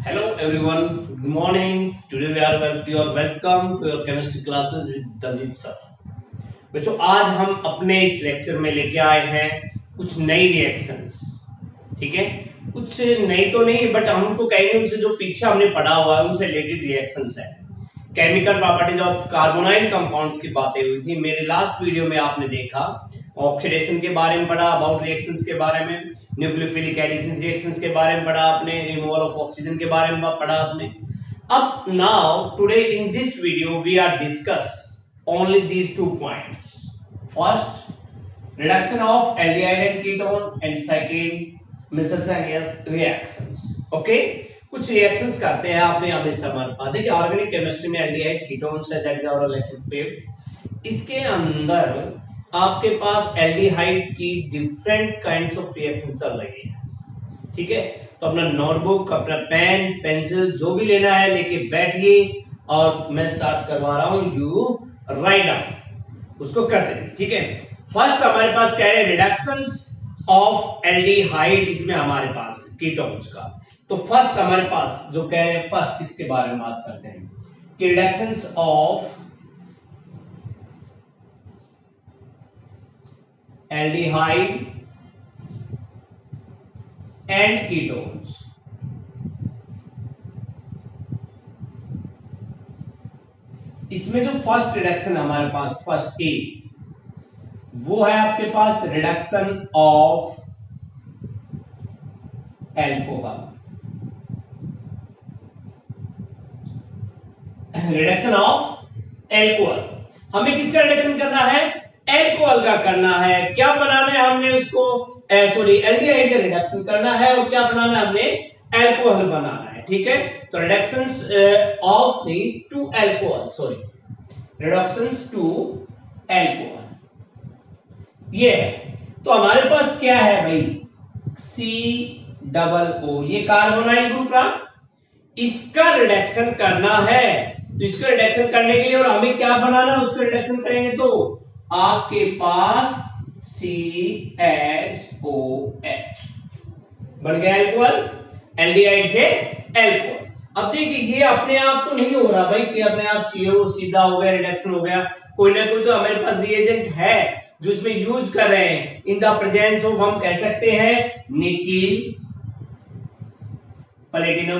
Hello everyone, good morning. Today you are welcome to your chemistry classes with Daljit sir. बच्चों आज हम अपने इस लेक्चर में लेके आए हैं कुछ नई रिएक्शंस, ठीक है। कुछ नई तो नहीं बट हम उनको कहेंगे उनसे जो पीछे हमने पढ़ा हुआ है उनसे रिलेटेड रिएक्शंस है। Chemical properties of carbonyl compounds की बातें हुई थी। मेरे लास्ट वीडियो में आपने देखा ऑक्सीडेशन के बारे में पढ़ा, अबाउट रिएक्शंस के बारे में, न्यूक्लियोफिलिक एडिशन रिएक्शंस के बारे में पढ़ा आपने, रिमूवल ऑफ ऑक्सीजन के बारे में पढ़ा आपने। अब now today in this video we are discuss only these 2 points. First, reduction of aldehyde and ketone, and second miscellaneous reactions. Okay, कुछ रिएक्शंस करते हैं आपने यहाँ पे समझ देखिए ऑर्गेनिक केमिस्ट्री में एल्डिहाइड कीटोन्स है, that is our electric field. इसके अंदर आपके पास एल्डिहाइड की डिफरेंट काइंड्स ऑफ रिएक्शन चल रही है, ठीक है। तो अपना नोटबुक, अपना पेन, पेंसिल जो भी लेना है लेके बैठिए और मैं स्टार्ट करवा रहा हूं। यू राइट डाउन, उसको करते रहिए, ठीक है। फर्स्ट हमारे पास क्या है, रिडक्शंस ऑफ एल्डिहाइड, इसमें हमारे पास कीटोन्स का। तो फर्स्ट हमारे पास जो कह रहे हैं, फर्स्ट किसके बारे में बात करते हैं कि reductions of aldehyde and ketones. इसमें जो फर्स्ट रिडक्शन हमारे पास, फर्स्ट ए, वो है आपके पास reduction of alcohol. Reduction of alcohol, हमें किसका रिडक्शन करना है, एल्कोहल का करना है। क्या बनाना है हमने उसको, सॉरी एल्डिहाइड का रिडक्शन करना है, और क्या बनाना है हमने, एल्कोहल बनाना है, ठीक है। तो reductions of the to alcohol, sorry reductions to alcohol, ये है। तो हमारे पास क्या है भाई, COO, ये कार्बोनाइल ग्रुप रहा, इसका रिडक्शन करना है। तो इसका रिडक्शन करने के लिए और हमें क्या बनाना है, उसका रिडक्शन करेंगे तो आपके पास CHOH बन गया एल्कोहल, एल्डिहाइड से एल्कोहल। अब देखिए ये अपने आप तो नहीं हो रहा भाई कि अपने आप CO सीधा हो गया, रिडक्शन हो गया। कोई ना कोई तो हमारे पास रिएजेंट है जो इसमें यूज कर रहे हैं। इन द प्रेजेंस ऑफ, हम कह सकते हैं निकिल, प्लेटिनम,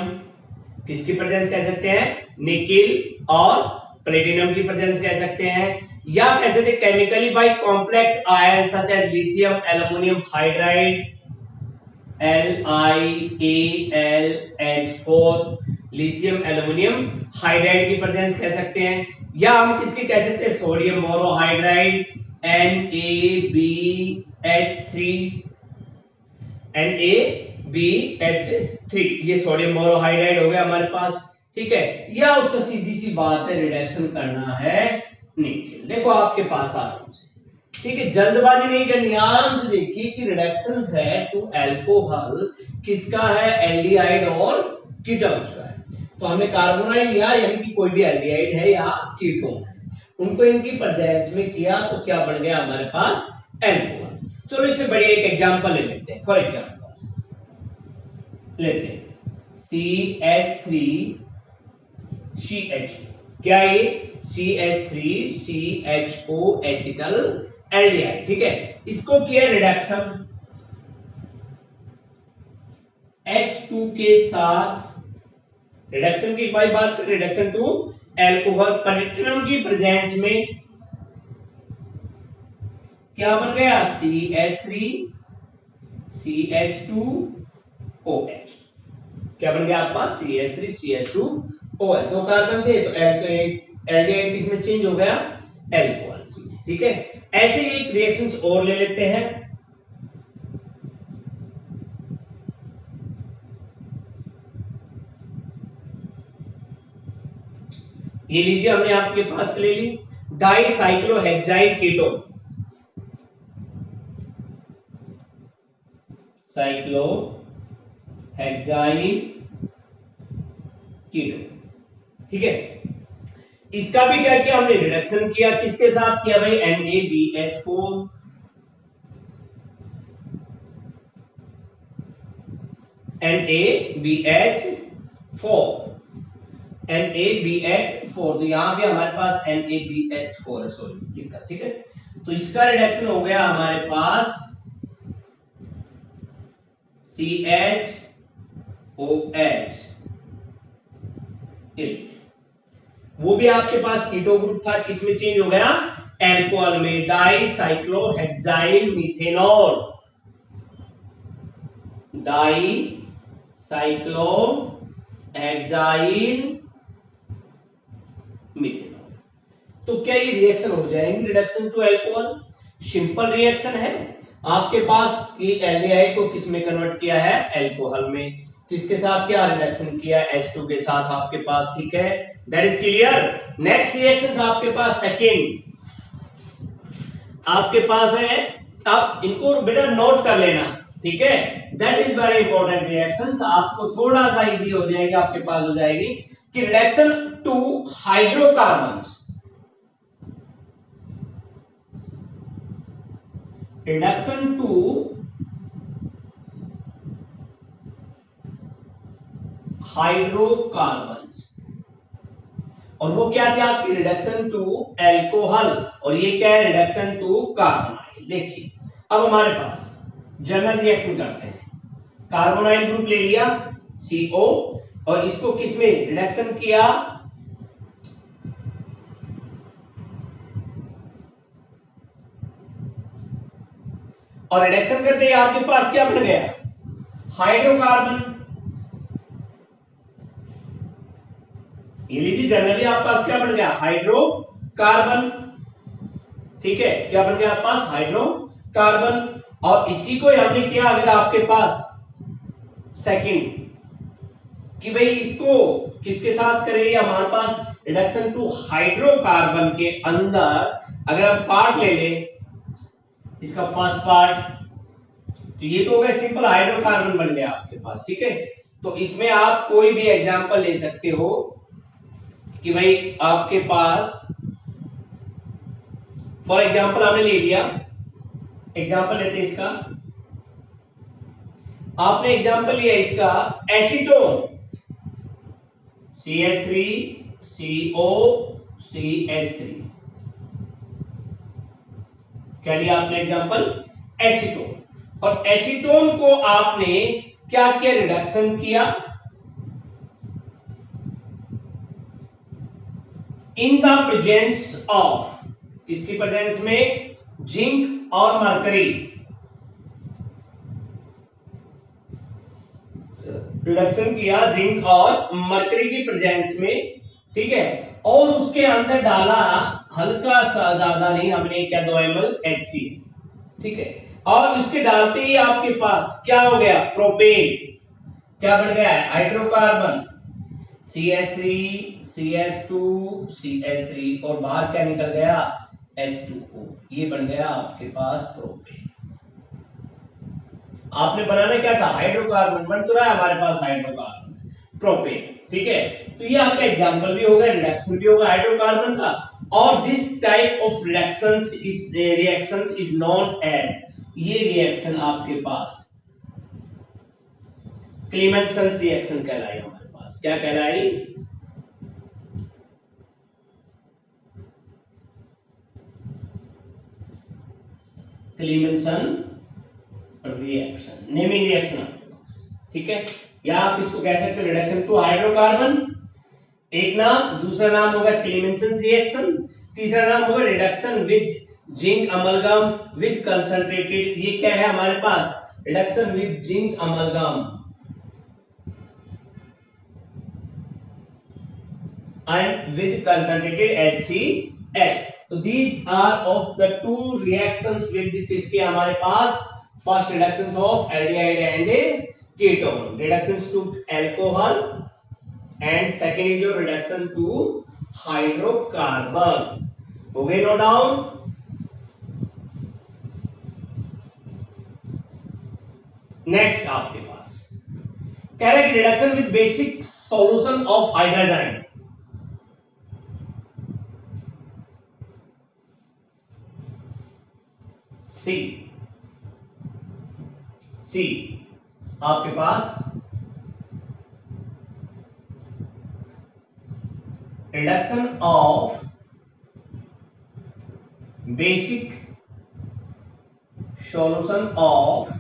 किसकी प्रेजेंस कह सकते हैं, निकिल और प्लेटिनम की प्रेजेंस कह सकते हैं, या कह सकते हैं chemically by complex ion such as lithium aluminium hydride, LiAlH4, lithium aluminium hydride की प्रेजेंस कह सकते हैं, या हम किसकी कह सकते हैं, सोडियम बोरोहाइड्राइड NaBH3, ये सोडियम बोरोहाइड्राइड हो गया हमारे पास, ठीक है। या उसका सीधी सी बात है रिडक्शन करना है निकिल। देखो आपके पास आराम से, ठीक है, जल्दबाजी नहीं करनी, आराम से देखिए कि रिडक्शंस है टू एल्कोहल, किसका है, एल्डिहाइड और कीटोन्स का है। तो हमने कार्बोनाइल लिया, यानी कि कोई भी एल्डिहाइड है या कीटोन है, उनको इनकी प्रेजेंस में किया तो क्या बन गया हमारे पास, एल्कोहल। चलो इससे बढ़िया एक एग्जांपल ले लेते हैं। फॉर एग्जांपल लेते हैं CH3CHO, क्या ये CH3CHO एसिटल एल्डिहाइड, ठीक है। इसको किया रिडक्शन H2 के साथ, रिडक्शन की भाई बात करें, रिडक्शन टू एल्कोहल, प्लेटिनम की प्रेजेंस में क्या बन गया, CH3CH2OH, क्या बन गया आपका, CH3CH2OH। दो कार्बन थे तो एल्डिहाइड किसमें चेंज हो गया, एल्कोहल में, ठीक है। ऐसे ही एक रिएक्शंस और ले लेते हैं। ये लीजिए, हमने आपके पास ले ली डाइसाइक्लोहेक्साइल कीटोन, साइक्लोहेक्साइल कीटोन, ठीक है। इसका भी क्या किया हमने, रिडक्शन किया, किसके साथ किया भाई, NaBH4, NaBH4 NaBH4, तो यहां भी हमारे पास NaBH4 है, सॉरी लिखा, ठीक है। तो इसका रिडक्शन हो गया हमारे पास CHOH, वो भी आपके पास कीटो ग्रुप था, किसमें चेंज हो गया, एल्कोहल में, डाइसाइक्लोहेक्साइल मिथेनॉल, डाइसाइक्लोहेक्साइल मिथेनॉल। तो क्या ये रिएक्शन हो जाएंगे, reduction to alcohol, simple reaction है। आपके पास ये एल्डिहाइड को किस में कन्वर्ट किया है, अल्कोहल में, किसके साथ क्या रिडक्शन किया, H2 के साथ आपके पास, ठीक है, that is clear. Next reactions आपके पास सेकंड आपके पास है, आप इनको बेटा नोट कर लेना, ठीक है, that is very important reactions, आपको थोड़ा सा इजी हो जाएगी, आपके पास हो जाएगी कि reduction to hydrocarbons, reduction to hydrocarbons, और वो क्या थी आपकी, रिडक्शन टू एल्कोहल, और ये क्या है, रिडक्शन टू कार्बोनाइल। देखिए अब हमारे पास जनरल रिएक्शन करते हैं, कार्बोनाइल ग्रुप ले लिया CO, और इसको किसमें रिडक्शन किया, और रिडक्शन करते ही आपके पास क्या बन गया, हाइड्रोकार्बन। ये लीजिए जनरली आपके पास क्या बन गया, हाइड्रोकार्बन, ठीक है, क्या बन गया आपके पास, हाइड्रोकार्बन। और इसी को हमने किया, अगर आपके पास सेकंड कि भाई इसको किसके साथ करें, हमारे पास रिडक्शन टू हाइड्रोकार्बन के अंदर अगर हम पार्ट ले लें, इसका फर्स्ट पार्ट, तो ये तो हो गया सिंपल हाइड्रोकार्बन बन गया आपके पास, ठीक है। तो इसमें आप कोई भी एग्जांपल ले सकते हो कि भाई आपके पास फॉर एग्जांपल आपने ले लिया, एग्जांपल लेते हैं इसका, आपने एग्जांपल लिया इसका एसीटोन, CH3COCH3, क्या लिया आपने एग्जांपल, एसीटोन, और एसीटोन को आपने क्या किया, रिडक्शन किया इन द प्रेजेंस ऑफ, किसकी प्रेजेंस में, जिंक और मरकरी, रिडक्शन किया जिंक और मरकरी की प्रेजेंस में, ठीक है, और उसके अंदर डाला हल्का सा, ज्यादा नहीं, हमने क्या 2 ml HCl, ठीक है, और उसके डालते ही आपके पास क्या हो गया, प्रोपेन, क्या बन गया है, हाइड्रोकार्बन, CH3 CH2 CH3, और बाहर क्या निकल गया, H2O, ये बन गया आपके पास प्रोपेन। आपने बनाना क्या था, हाइड्रोकार्बन, बन तो रहा है हमारे पास हाइड्रोकार्बन, प्रोपेन, ठीक है। तो ये आपका एग्जांपल भी होगा, रिडक्शन भी होगा हाइड्रोकार्बन का, और this type of reactions is known as, ये रिएक्शन आपके पास क्लीमेंसन रिएक्शन कहलाई, हमारे पास क्या कहलाई, क्लीमेंसन रिएक्शन, नेमिंग रिएक्शन आपके पास, ठीक है, या आप इसको कह सकते हो रिडक्शन टू हाइड्रोकार्बन, एक नाम, दूसरा नाम होगा क्लीमेंसन रिएक्शन, तीसरा नाम होगा reduction with zinc amalgam with concentrated, ये क्या है हमारे पास, reduction with zinc amalgam and with concentrated HCl. So these are of the two reactions with किसके हमारे पास, first reductions of aldehyde and ketone, reductions to alcohol, and second is your reduction to hydrocarbon, हो गए no down. Next आपके पास कह रहा है कि reduction with basic solution of hydrogen, C आपके पास reduction of basic solution of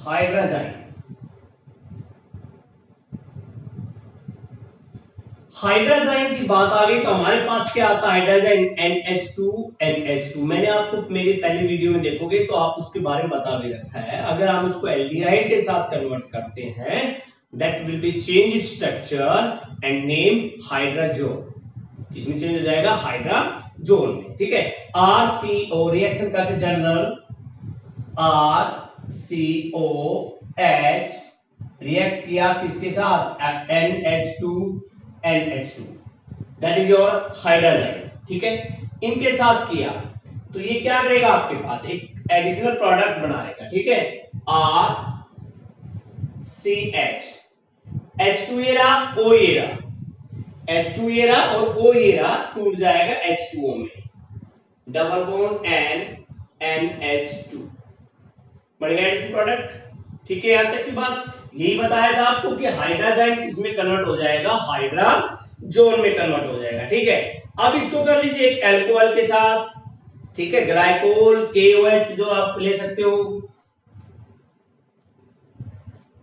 hydrogen. Hydrogen की बात आ गई तो हमारे पास क्या आता है, हाइड्रोजन NH2 मैंने आपको मेरी पहली वीडियो में देखोगे तो आप उसके बारे में बता भी रखा है। अगर हम उसको एल्डिहाइड के साथ कन्वर्ट करते हैं that will be change its structure and name hydrazone. किसमें चेंज हो जाएगा, हाइड्रोजोन में, ठीक है। RCO रिएक्शन करके जनरल RCOH रिएक्ट किया किसके साथ, NH2 that is your hydrogen, ठीक है। इनके साथ किया तो ये क्या करेगा, आपके पास एक एडिशनल प्रोडक्ट बनाएगा, ठीक है। RCH H2 ये रहा, O ये रहा, H2 ये रहा और O ये रहा, टूट जाएगा H2O में, डबल बॉन्ड NH2 बढ़ गया एडिशनल प्रोडक्ट, ठीक है। यहां तक की बात यही बताया था आपको कि हाइड्रोजन किसमें कन्वर्ट हो जाएगा, हाइड्रोजोन में कन्वर्ट हो जाएगा, ठीक है। अब इसको कर लीजिए एक अल्कोहल के साथ, ठीक है। ग्लाइकोल KOH जो आप ले सकते हो,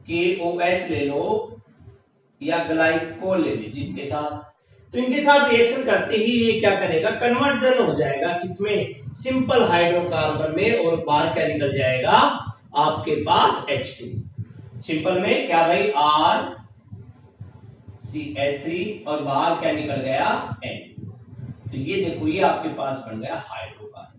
KOH ले लो या ग्लाइकोल ले लीजिए इनके साथ। तो इनके साथ रिएक्शन करते ही ये क्या करेगा, कन्वर्जन हो जाएगा किसमें, सिंपल हाइड्रोकार्बन में, और बाहर क्या निकल जाएगा आपके पास H2। सिंपल में क्या भाई, RCH3 और बाहर क्या निकल गया N। तो ये देखो ये आपके पास बन गया हाइड्रोकार्बन।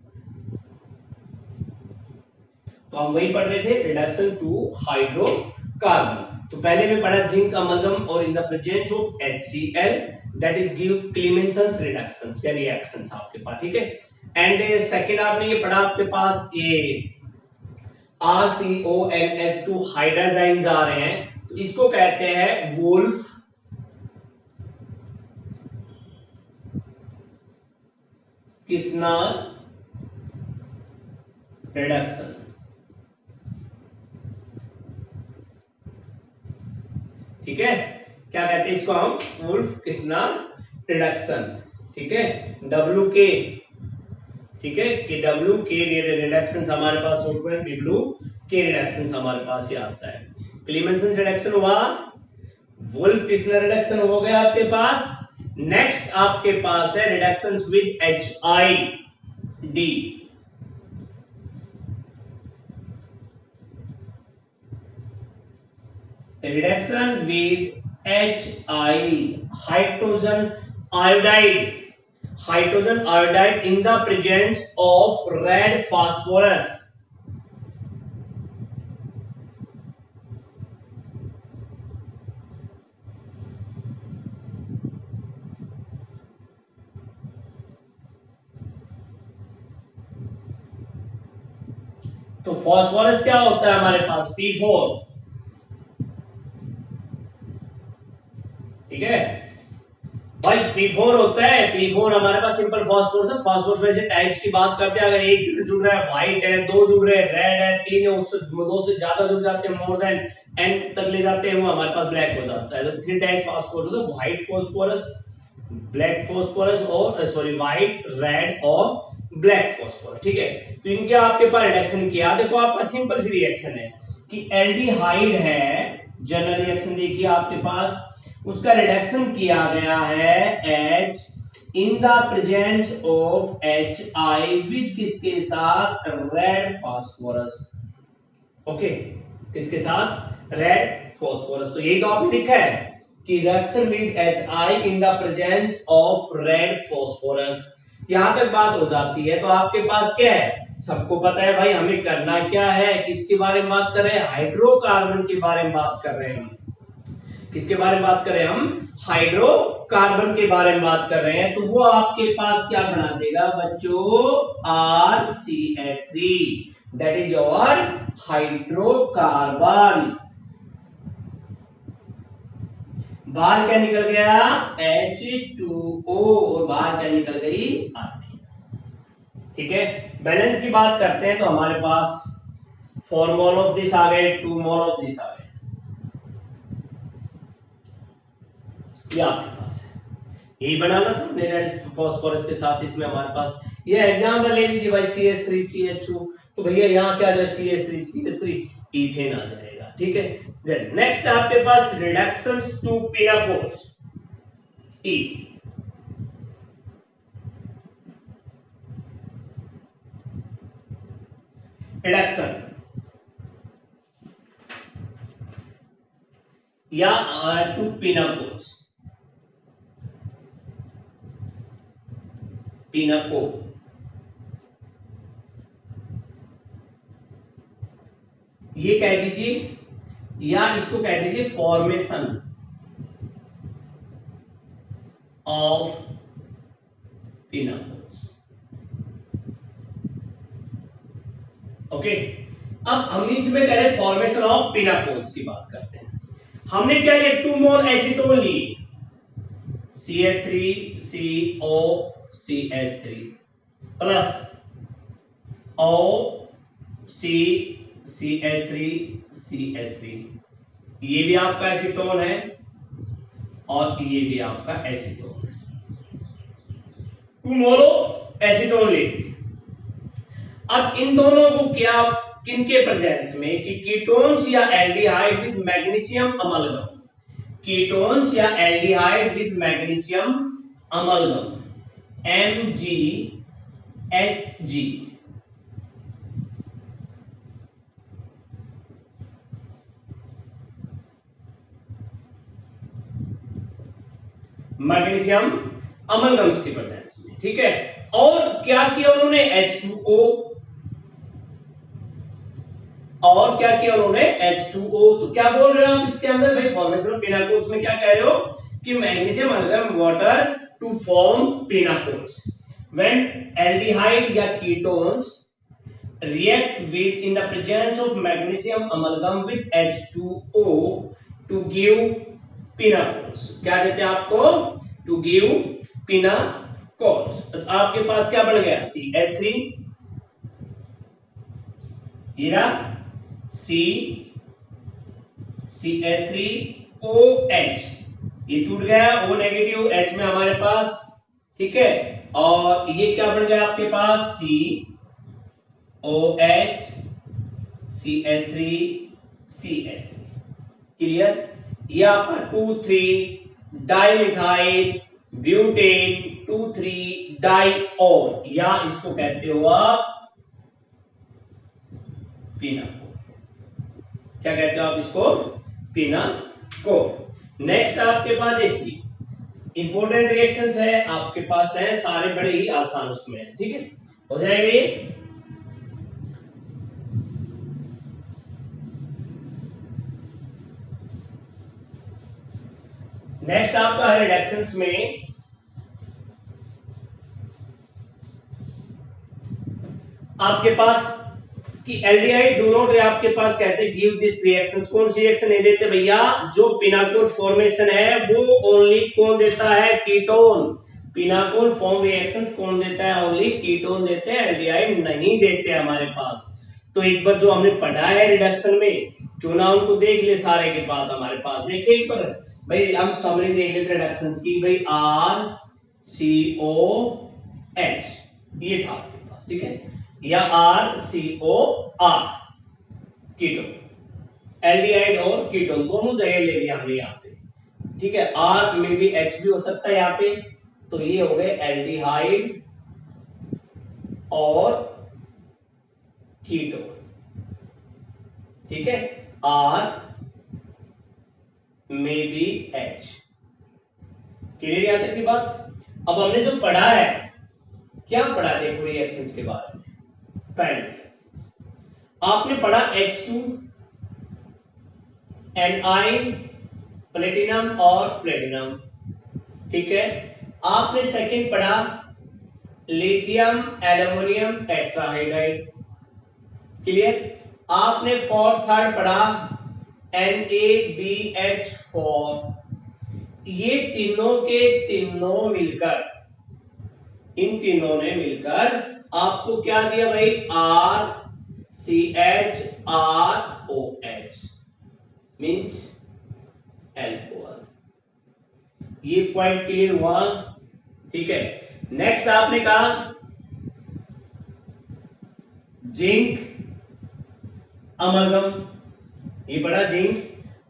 तो हम वही पढ़ रहे थे, रिडक्शन टू हाइड्रोकार्बन। तो पहले में पढ़ा जिंक अमलगम और in the presence of HCl that is give Clemmensen reductions या रिएक्शंस आपके पास, ठीक है। एंड सेकंड आपने ये पढ़ा आपके पास ये RCONH2 हाइड्रोजाइन्स आ रहे हैं, तो इसको कहते हैं वुल्फ किस्नर रिडक्शन, ठीक है। क्या कहते हैं इसको हम, वुल्फ किस्नर रिडक्शन, ठीक है। WK, ठीक है, कि WK रिडक्शंस हमारे पास WK रिडक्शंस हमारे पास ये आता है। क्लीमेंसन रिडक्शन हुआ, वुल्फ किस्नर रिडक्शन हो गया आपके पास। नेक्स्ट आपके पास है reductions with HID, reduction with HI, hydrogen iodide, hydrogen iodide in the presence of red phosphorus. तो फास्फोरस क्या होता है हमारे पास, P4, ठीक है भाई। P4 होता है, P4 हमारे पास सिंपल फास्फोरस है। फास्फोरस वैसे टाइप्स की बात करते हैं, अगर एक जुड़ रहा है व्हाइट है, दो जुड़ रहे हैं रेड है, तीन है उससे दो से ज्यादा जुड़ जाते हैं, मोर देन n तक ले जाते हैं, वो हमारे पास ब्लैक हो जाता है। तो थ्री टाइप फास्फोरस होता है, व्हाइट फास्फोरस, ब्लैक फास्फोरस और सॉरी व्हाइट, रेड और ब्लैक फास्फोरस, ठीक है। तो इनके आपके पास रिडक्शन किया, देखो आपका सिंपल सी रिएक्शन है कि एल्डिहाइड है, जनरल रिएक्शन देखिए आपके पास, उसका रिडक्शन किया गया है H in the presence of HI with किसके साथ, रेड फास्फोरस, ओके, किसके साथ, रेड फास्फोरस। तो यही तो आपने लिखा है कि reaction with HI in the presence of red phosphorus. यहां तक बात हो जाती है तो आपके पास क्या है, सबको पता है भाई हमें करना क्या है, किसके बारे में बात कर रहे हैं, हाइड्रोकार्बन के बारे में बात कर रहे हैं हम। किसके बारे में बात कर रहे हैं हम, हाइड्रोकार्बन के बारे में बात कर रहे हैं। तो वो आपके पास क्या बना देगा बच्चों, RCH3 that is your hydrocarbon. बाहर क्या निकल गया, H2O और बाहर क्या निकल गई, R, ठीक है। बैलेंस की बात करते हैं तो हमारे पास 4 मोल ऑफ दिस आ गए, 2 मोल ऑफ दिस आ गए, ये आपके पास है, यही बनाना था रेड फास्फोरस के साथ। इसमें हमारे पास ये एग्जांपल ले लीजिए भाई CH3CH2, तो भैया यहाँ क्या आ जाए CH3CH3 इथेन आ जाएगा, ठीक है। देन नेक्स्ट आपके पास रिडक्शंस टू पिनाकोल्स ई, रिडक्शन या टू पिनाकोल्स, पिनाको, ये कह दीजिए या इसको कह दीजिए फॉर्मेशन ऑफ पिनाकोल्स। ओके, अब हम इसमें कह रहे फॉर्मेशन ऑफ पिनाकोल्स की बात करते हैं। हमने क्या लिया, 2 मोल एसीटोन ली, CH3CO CH3 plus CH3 CH3, ये भी आपका एसीटोन है और ये भी आपका एसीटोन है। 2 मोलो एसीटोन ले, अब इन दोनों को क्या किनके प्रेजेंस में कि कीटोन्स या aldehyde with magnesium amalgam, ketones या aldehyde with magnesium amalgam MgHg, magnesium amalgams की प्रेजेंस में, ठीक है। और क्या किया उन्होंने H2O, और क्या किया उन्होंने H2O, तो क्या बोल रहे हो आप इसके अंदर भाई फॉर्मेशन ऑफ पिनाकोल्स में क्या कह रहे हो कि magnesium amalgam water to form pinacols when aldehyde या ketones react with in the presence of magnesium amalgam with H2O to give pinacols, क्या देते हैं आपको, to give pinacols। तो आपके पास क्या बन गया CH3, हीरा CH3OH, ये टूट गया O नेगेटिव, H में हमारे पास, ठीक है। और ये क्या बन गया आपके पास COH CH3 CH3, क्लियर। ये आपका 2,3 डाइमिथाइल ब्यूटेन 2,3 डाइऑन, या इसको कहते हो आप पिनाकोल, क्या कहते हो आप इसको, पिनाकोल। नेक्स्ट आपके पास देखिए इंपॉर्टेंट रिएक्शंस है आपके पास है, सारे बड़े ही आसान उसमें है, ठीक है, हो जाएगा ये। नेक्स्ट आपका है रिडक्शंस में आपके पास कि एल्डिहाइड डू नॉट, आपके पास कहते हैं गिव दिस रिएक्शंस, कौन सी रिएक्शन नहीं देते भैया, जो पिनाकोल फॉर्मेशन है वो ओनली कौन देता है, कीटोन। पिनाकोल फॉर्म रिएक्शंस कौन देता है, ओनली कीटोन देते हैं, एल्डिहाइड नहीं देते हमारे पास। तो एक बार जो हमने पढ़ा है रिडक्शन में, क्यों ना उनको देख ले सारे के बाद हमारे पास, देखिए एक बार भाई हम समरी देख लेते रिडक्शंस की, भाई RCOH ये था आपके पास, ठीक है, या RCOR कीटोन, एल्डिहाइड और कीटोन दोनों जगह ले लिया हमने यहाँ पे, ठीक है। R में भी H भी हो सकता है यहाँ पे, तो ये हो गए एल्डिहाइड और कीटोन, ठीक है, R में भी H, क्लियर यहां तक की बात। अब हमने जो पढ़ा है, क्या पढ़ा देखो रिएक्शंस के बारे में, पहले आपने पढ़ा H2 Ni प्लेटिनम और प्लेटिनम, ठीक है। आपने सेकंड पढ़ा लिथियम एल्युमिनियम टेट्राहाइड्राइड, क्लियर। आपने थर्ड पढ़ा NaBH4, ये तीनों के तीनों मिलकर, इन तीनों ने मिलकर आपको क्या दिया भाई, RCHROH मींस अल्कोहल। ये पॉइंट क्लियर हुआ, ठीक है। नेक्स्ट आपने कहा जिंक अमलगम, ये पढ़ा जिंक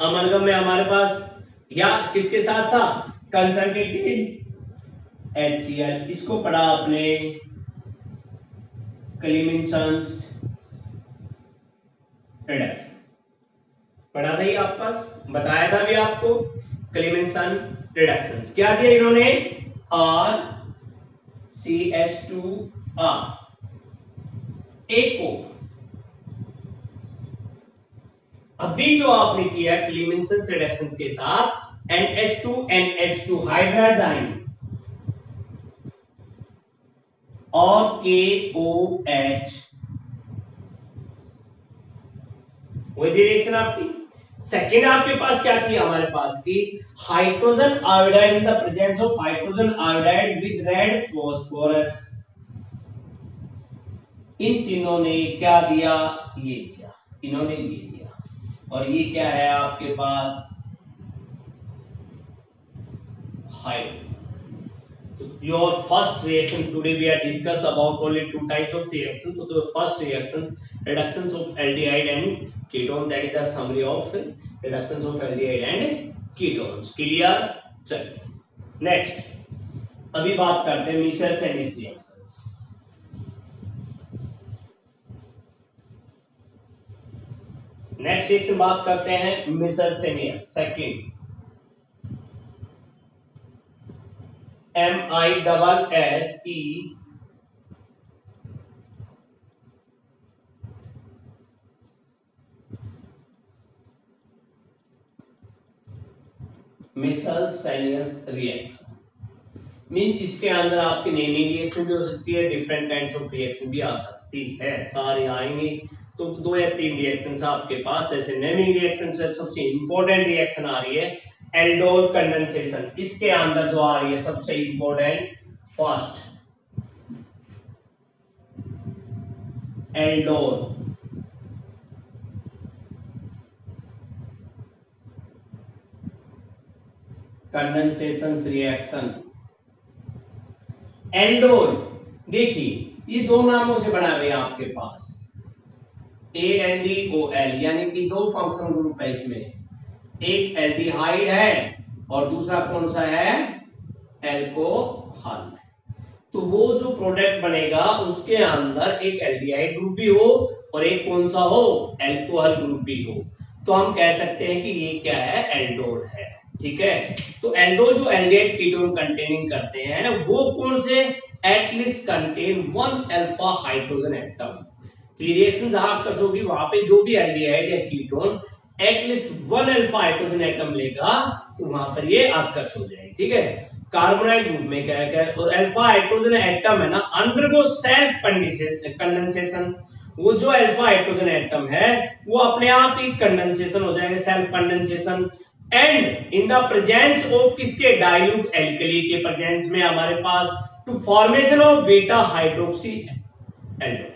अमलगम में हमारे पास या किसके साथ था, कंसंट्रेटेड HCl, इसको पढ़ा आपने क्लेमेंसन्स रिडक्शन, पढ़ा था ये आपके पास, बताया था भी आपको क्लेमेंसन रिडक्शंस। क्या दिया इन्होंने, RCH2R एक को, अभी जो आपने किया क्लेमेंसन रिडक्शंस के साथ NH2NH2 हाइड्रोजाइन और KOH, वही रिएक्शन आपकी। सेकेंड आपके पास क्या थी हमारे पास की, hydrogen iodide in the presence of hydrogen iodide with red phosphorus, इन तीनों ने क्या दिया, ये दिया, इन्होंने ये दिया, और ये क्या है आपके पास, hydrogen. Your first reaction today we are discuss about only two types of reactions. So the first reactions, reductions of aldehyde and ketone, that is the summary of reductions of aldehyde and ketones. Clear? चलिए next अभी बात करते हैं Michels and his reactions. Next reaction बात करते हैं Michels and his second MISSE Michels-Senius reaction means इसके अंदर आपकी नेमिंग रिएक्शन भी हो सकती है, डिफरेंट काइंड्स ऑफ रिएक्शन भी आ सकती है, सारे आएंगे। तो दो या तीन रिएक्शंस आपके पास, जैसे नेमिंग रिएक्शन से सबसे इंपॉर्टेंट रिएक्शन आ रही है एल्डोल कंडेंसेशन, इसके अंदर जो आ रही है सबसे important first aldol condensation reaction. Aldol देखिए ये दो नामों से बना हुआ है आपके पास, ALDOL, यानी कि दो फंक्शनल ग्रुप है इसमें, एक एल्डिहाइड है और दूसरा कौन सा है, एल्कोहल। तो वो जो प्रोडक्ट बनेगा उसके अंदर एक एल्डिहाइड ग्रुप भी हो और एक कौन सा हो, एल्कोहल ग्रुप भी हो, तो हम कह सकते हैं कि ये क्या है, एल्डोल है, ठीक है। तो एल्डोल जो एल्डिहाइड कीटोन कंटेनिंग करते हैं वो कौन से, at least contain 1 alpha hydrogen atom. तो ये रिएक्शन जहां अक्सर होगी वहां पे जो भी एल्डिहाइड या ketone at least 1 alpha hydrogen atom लेगा तो वहां पर ये आकर्ष हो जाएगी, ठीक है। कार्बोनाइल ग्रुप में क्या है, और अल्फा हाइड्रोजन एटम है ना, अंडरगो सेल्फ कंडेंसेशन, वो जो अल्फा हाइड्रोजन एटम है वो अपने आप ही कंडेंसेशन हो जाएगा, self condensation, and in the presence of किसके, डाइल्यूट एल्कली के प्रेजेंस में हमारे पास to formation of beta hydroxy aldol,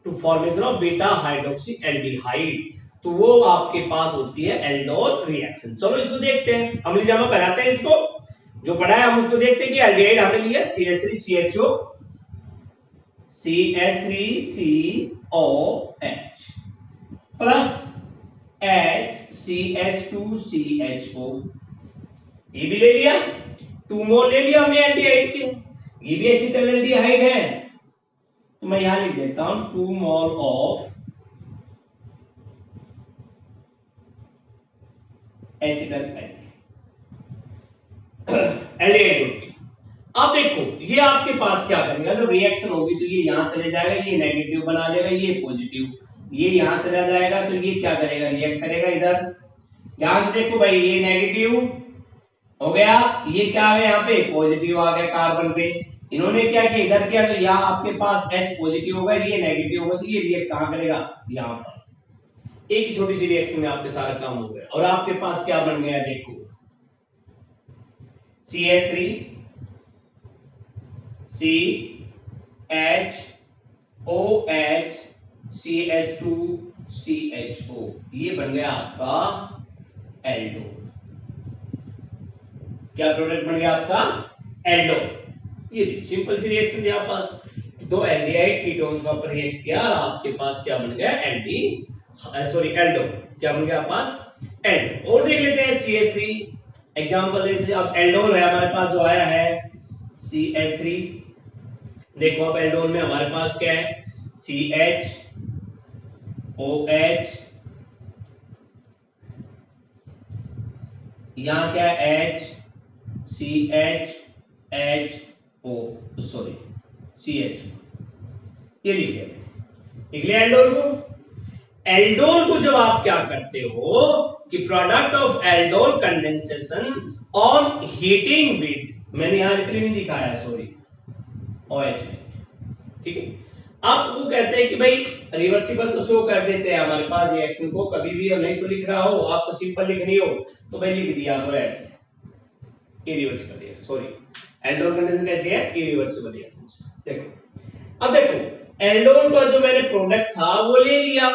to formation of beta hydroxy aldehyde, तो वो आपके पास होती है एल्डोल रिएक्शन। चलो इसको देखते हैं, अम्लीय जमा कराते हैं, इसको जो पढ़ा है हम उसको देखते हैं कि एल्डिहाइड हमने लिया CH3CHO CH3COH प्लस HCH2CHO, ये भी ले लिया, 2 मोल ले लिया हमने एल्डिहाइड के, ये भी एसिटल एल्डिहाइड है, तो मैं यहां लिख देता हूं 2 मोल ऑफ एसिटल एल्डिहाइड। अब देखो ये आपके पास क्या करेगा, जब रिएक्शन होगी तो ये यहां चले जाएगा, ये नेगेटिव बना देगा, ये पॉजिटिव, ये यहां चला जाएगा तो ये क्या करेगा, रिएक्ट करेगा इधर। ध्यान से देखो भाई, ये नेगेटिव हो गया, ये क्या आ गया यहाँ पे, पॉजिटिव आ गया कार्बन पे, इन्होंने क्या किया, इधर किया, तो यहाँ आपके पास H पॉजिटिव होगा, ये नेगेटिव होगा, तो ये रिएक्ट कहां करेगा, यहाँ पर। एक छोटी सी रिएक्शन में आपके सारा काम हो गया, और आपके पास क्या बन गया, देखो CH3 CHOH CH2CHO, ये बन गया आपका एल्डोल। क्या प्रोडक्ट बन गया आपका? एल्डोल। ये सिंपल सी रिएक्शन थी आपके पास, दो एल्डिहाइड कीटोन्स को रिएक्ट किया और आपके पास क्या बन गया? एल्डोल। क्या बन गया आपके पास? एल्डोल। और देख लेते हैं CH3 एग्जांपल लेते हैं। अब एल्डोल है हमारे पास जो आया है CH3। देखो अब एल्डोल में हमारे पास क्या है? CH OH, यहाँ क्या है? H CH HO, sorry CH, ये लीजिए। लिख लिया एल्डोल को। एल्डोल को जब आप क्या करते हो कि product of aldol condensation on heating with, मैंने यहां नहीं दिखाया, सॉरी, OH में, ठीक है। अब वो कहते हैं कि भाई रिवर्सिबल तो शो कर देते हैं हमारे पास रिएक्शन को, कभी भी नहीं तो लिख रहा हो आपको सिंपल लिखनी हो तो भाई लिख दिया तो ऐसे irreversible reaction, sorry aldol condition कैसी है? Irreversible reaction. देखो अब देखो एल्डोल का जो मैंने प्रोडक्ट था वो ले लिया।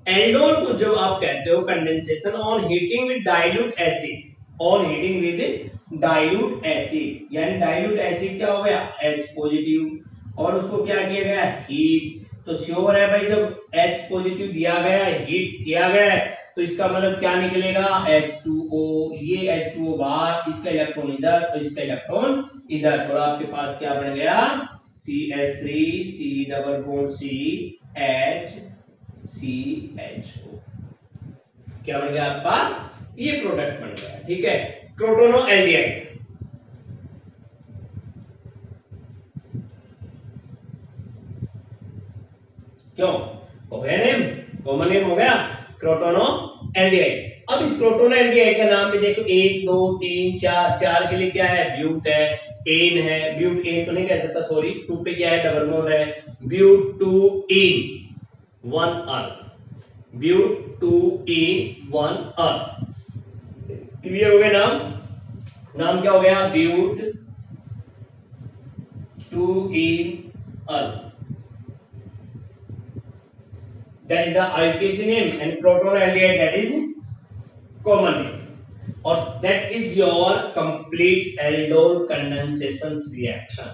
एल्डोल को जब आप कहते हो condensation on heating with dilute acid, on heating with dilute acid, यानी डाइल्यूट एसिड क्या हो गया? H पॉजिटिव, और उसको क्या किया गया? हीट। तो श्योर है भाई जब H पॉजिटिव दिया गया है, हीट किया गया है, तो इसका मतलब क्या निकलेगा? H2O। ये H2O बाहर, इसका इलेक्ट्रॉन इधर और इसका इलेक्ट्रॉन इधर, और आपके पास क्या बन गया? CH3 C double bond C H CHO। क्या बन गया आपके पास? ये प्रोडक्ट बन गया, ठीक है, प्रोटोनो एल्डिहाइड। क्यों? हो गया नेम, कॉमन नेम हो गया क्रोटोनो एल्डिहाइड। अब इस क्रोटोनो एल्डिहाइड का नाम भी देखो, 1 2 3 4, 4 के लिए क्या है? ब्यूट है, एन है, ब्यूट एन तो नहीं कह सकता, सॉरी, 2 पे क्या है? डबल बॉन्ड है, ब्यूट 2 एन 1 अर्थ, ब्यूट 2 एन 1 अर्थ। क्लियर हो गया नाम? नाम क्या हो गया? ब्यूट 2 एन अर्थ। That is the IUPAC name, and proton aldehyde that is common name, or that is your complete aldol condensation reaction।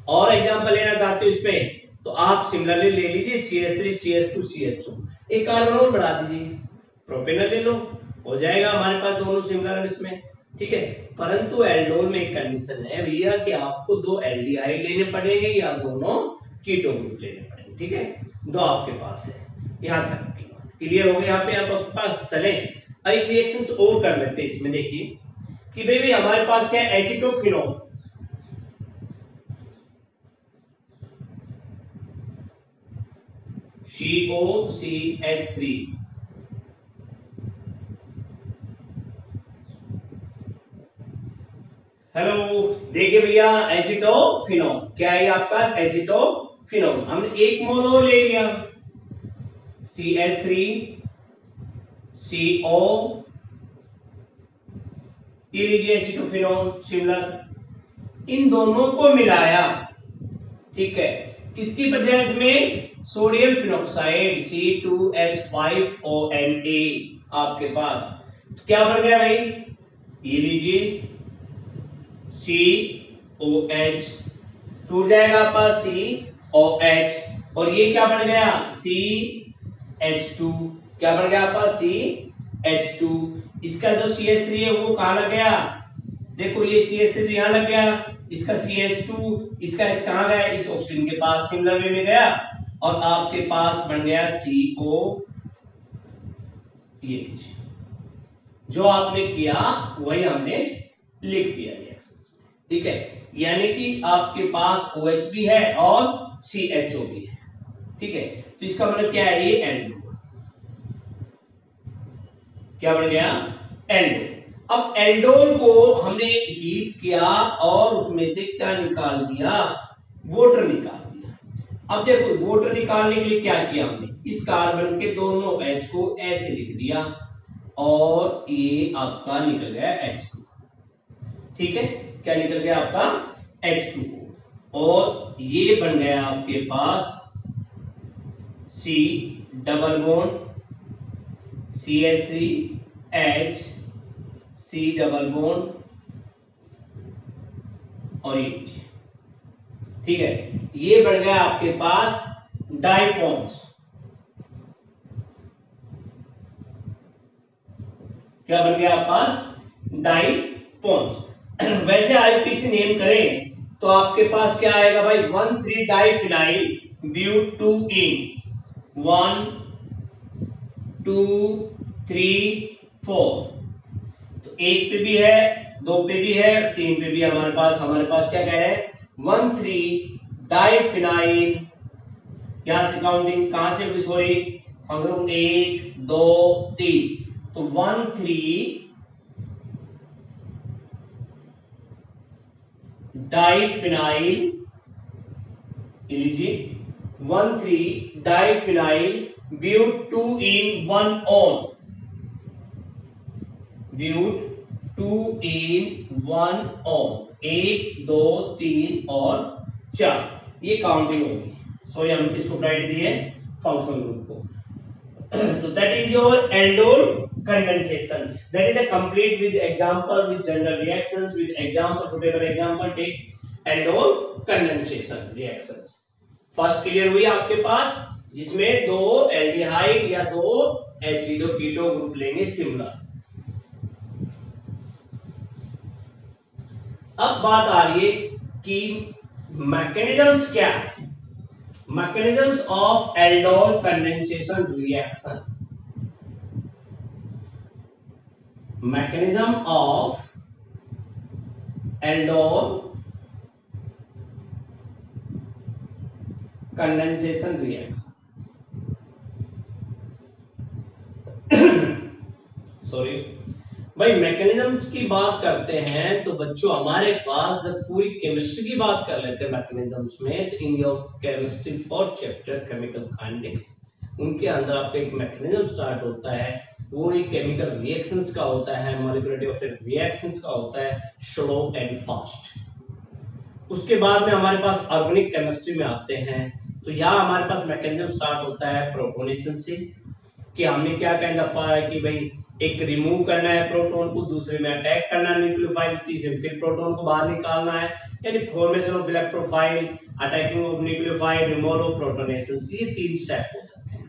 और एग्जांपल लेना चाहते हो इसमें तो आप सिमिलरली ले लीजिए CH3 CH2 CHO, एक कार्बन और बढ़ा दीजिए, प्रोपेनॉल ले लो, हो जाएगा हमारे पास दोनों सिमिलर इसमें, ठीक है। परंतु एल्डोल में एक कंडीशन है भैया कि आपको दो एल्डिहाइड लेने पड़ेंगे या दोनों कीटो ग्रुप लेने पड़ेंगे, ठीक है, दो आपके पास है। यहां तक की बात क्लियर हो गई? यहाँ पे आपके पास चले अब एक रिएक्शन और कर लेते हैं इसमें। देखिए कि भाई हमारे पास क्या है? एसिटोफिनोल, COCH3, हेलो, देखिए भैया एसिटोफिनोल क्या है आपका? एसिटोफिनोल। हमने एक मोल और ले लिया, CH3 CO, ये लीजिए एसिटोफिनोल सिमिलर। इन दोनों को मिलाया, ठीक है, किसकी प्रेजेंस में? सोडियम फिनोक्साइड C2H5ONA आपके पास। तो क्या बन गया भाई? ये लीजिए COH, टूट जाएगा आपका COH, और ये क्या बन गया? CH2। क्या बन गया आपका? CH2। इसका जो CH3 है वो कहां लग गया? देखो ये CH3 यहां लग गया, इसका CH2, इसका H कहां गया? इस ऑक्सीजन के पास, सिमिलर वे में गया, और आपके पास बन गया CO। ये जो आपने किया वही हमने लिख दिया रिएक्शन, ठीक है, यानी कि आपके पास OH भी है और CHO भी है, ठीक है। तो इसका मतलब क्या है? ये एल्डो, क्या बन गया? एल्डो। अब एल्डोल को हमने हीट किया और उसमें से क्या निकाल दिया? वाटर निकाल दिया। अब देखो वाटर निकालने के लिए क्या किया हमने? इस कार्बन के दोनों H को ऐसे लिख दिया और ये आपका निकल गया H2, ठीक है, क्या निकल गया आपका? H2O, और ये बन गया आपके पास C double bond CH3H C double bond और H, ठीक है। ये बन गया आपके पास डाइपोन्स। क्या बन गया आपके पास? डाइपोन्स। वैसे आईपीसी नेम करें तो आपके पास क्या आएगा भाई? 1,3 डाइफिनाइल ब्यूटूइन, 1 2 3 4। तो एक पे भी है, दो पे भी है, तीन पे भी हमारे पास क्या कह रहे हैं? 1,3 डाइफिनाइल। यहां से काउंटिंग कहां से भी, सॉरी फंक्शन 1 2 3, तो 1,3 डाइफिनाइल, लीजिए 1,3 डाइफिनाइल ब्यूटूइन 1 ऑन, ब्यूटूइन 1 ऑन, 1 2 3 और 4, ये काउंटिंग होगी। सॉरी हम किसको प्रायोरिटी दिए? फंक्शन ग्रुप को। So that is your aldol condensations. That is a complete with example, with general reactions, with example, suitable example. Take aldol condensation reactions. First clear हुई आपके पास, जिसमें दो एल्डिहाइड या दो एसिडो कीटो ग्रुप लेंगे similar. अब बात आ रही है कि मैकेनिज्म्स क्या है? Mechanisms of aldol condensation reaction. Mechanism of aldol condensation reaction. Sorry भाई, मैकेनिज्म्स की बात करते हैं तो बच्चों हमारे पास जब पूरी केमिस्ट्री की बात कर लेते हैं मैकेनिज्म्स में, तो in your chemistry fourth chapter chemical kinetics, उनके अंदर आपका एक मैकेनिज्म स्टार्ट होता है। वो एक केमिकल रिएक्शंस का होता है, मॉलिक्यूलर रिएक्शंस का होता है, स्लो एंड फास्ट। उसके बाद में हमारे पास ऑर्गेनिक केमिस्ट्री में आते हैं, तो यहाँ हमारे पास मैकेनिज्म स्टार्ट होता है प्रोटोनेशन से, कि हमने क्या कहना है कि भाई एक रिमूव करना है प्रोटॉन को, दूसरे में अटैक करना है न्यूक्लियोफाइल, तीसरे में फिर प्रोटॉन को बाहर निकालना है, यानी formation of electrophile, attacking of nucleophile, removal of protonation, ये तीन स्टेप हो जाते हैं।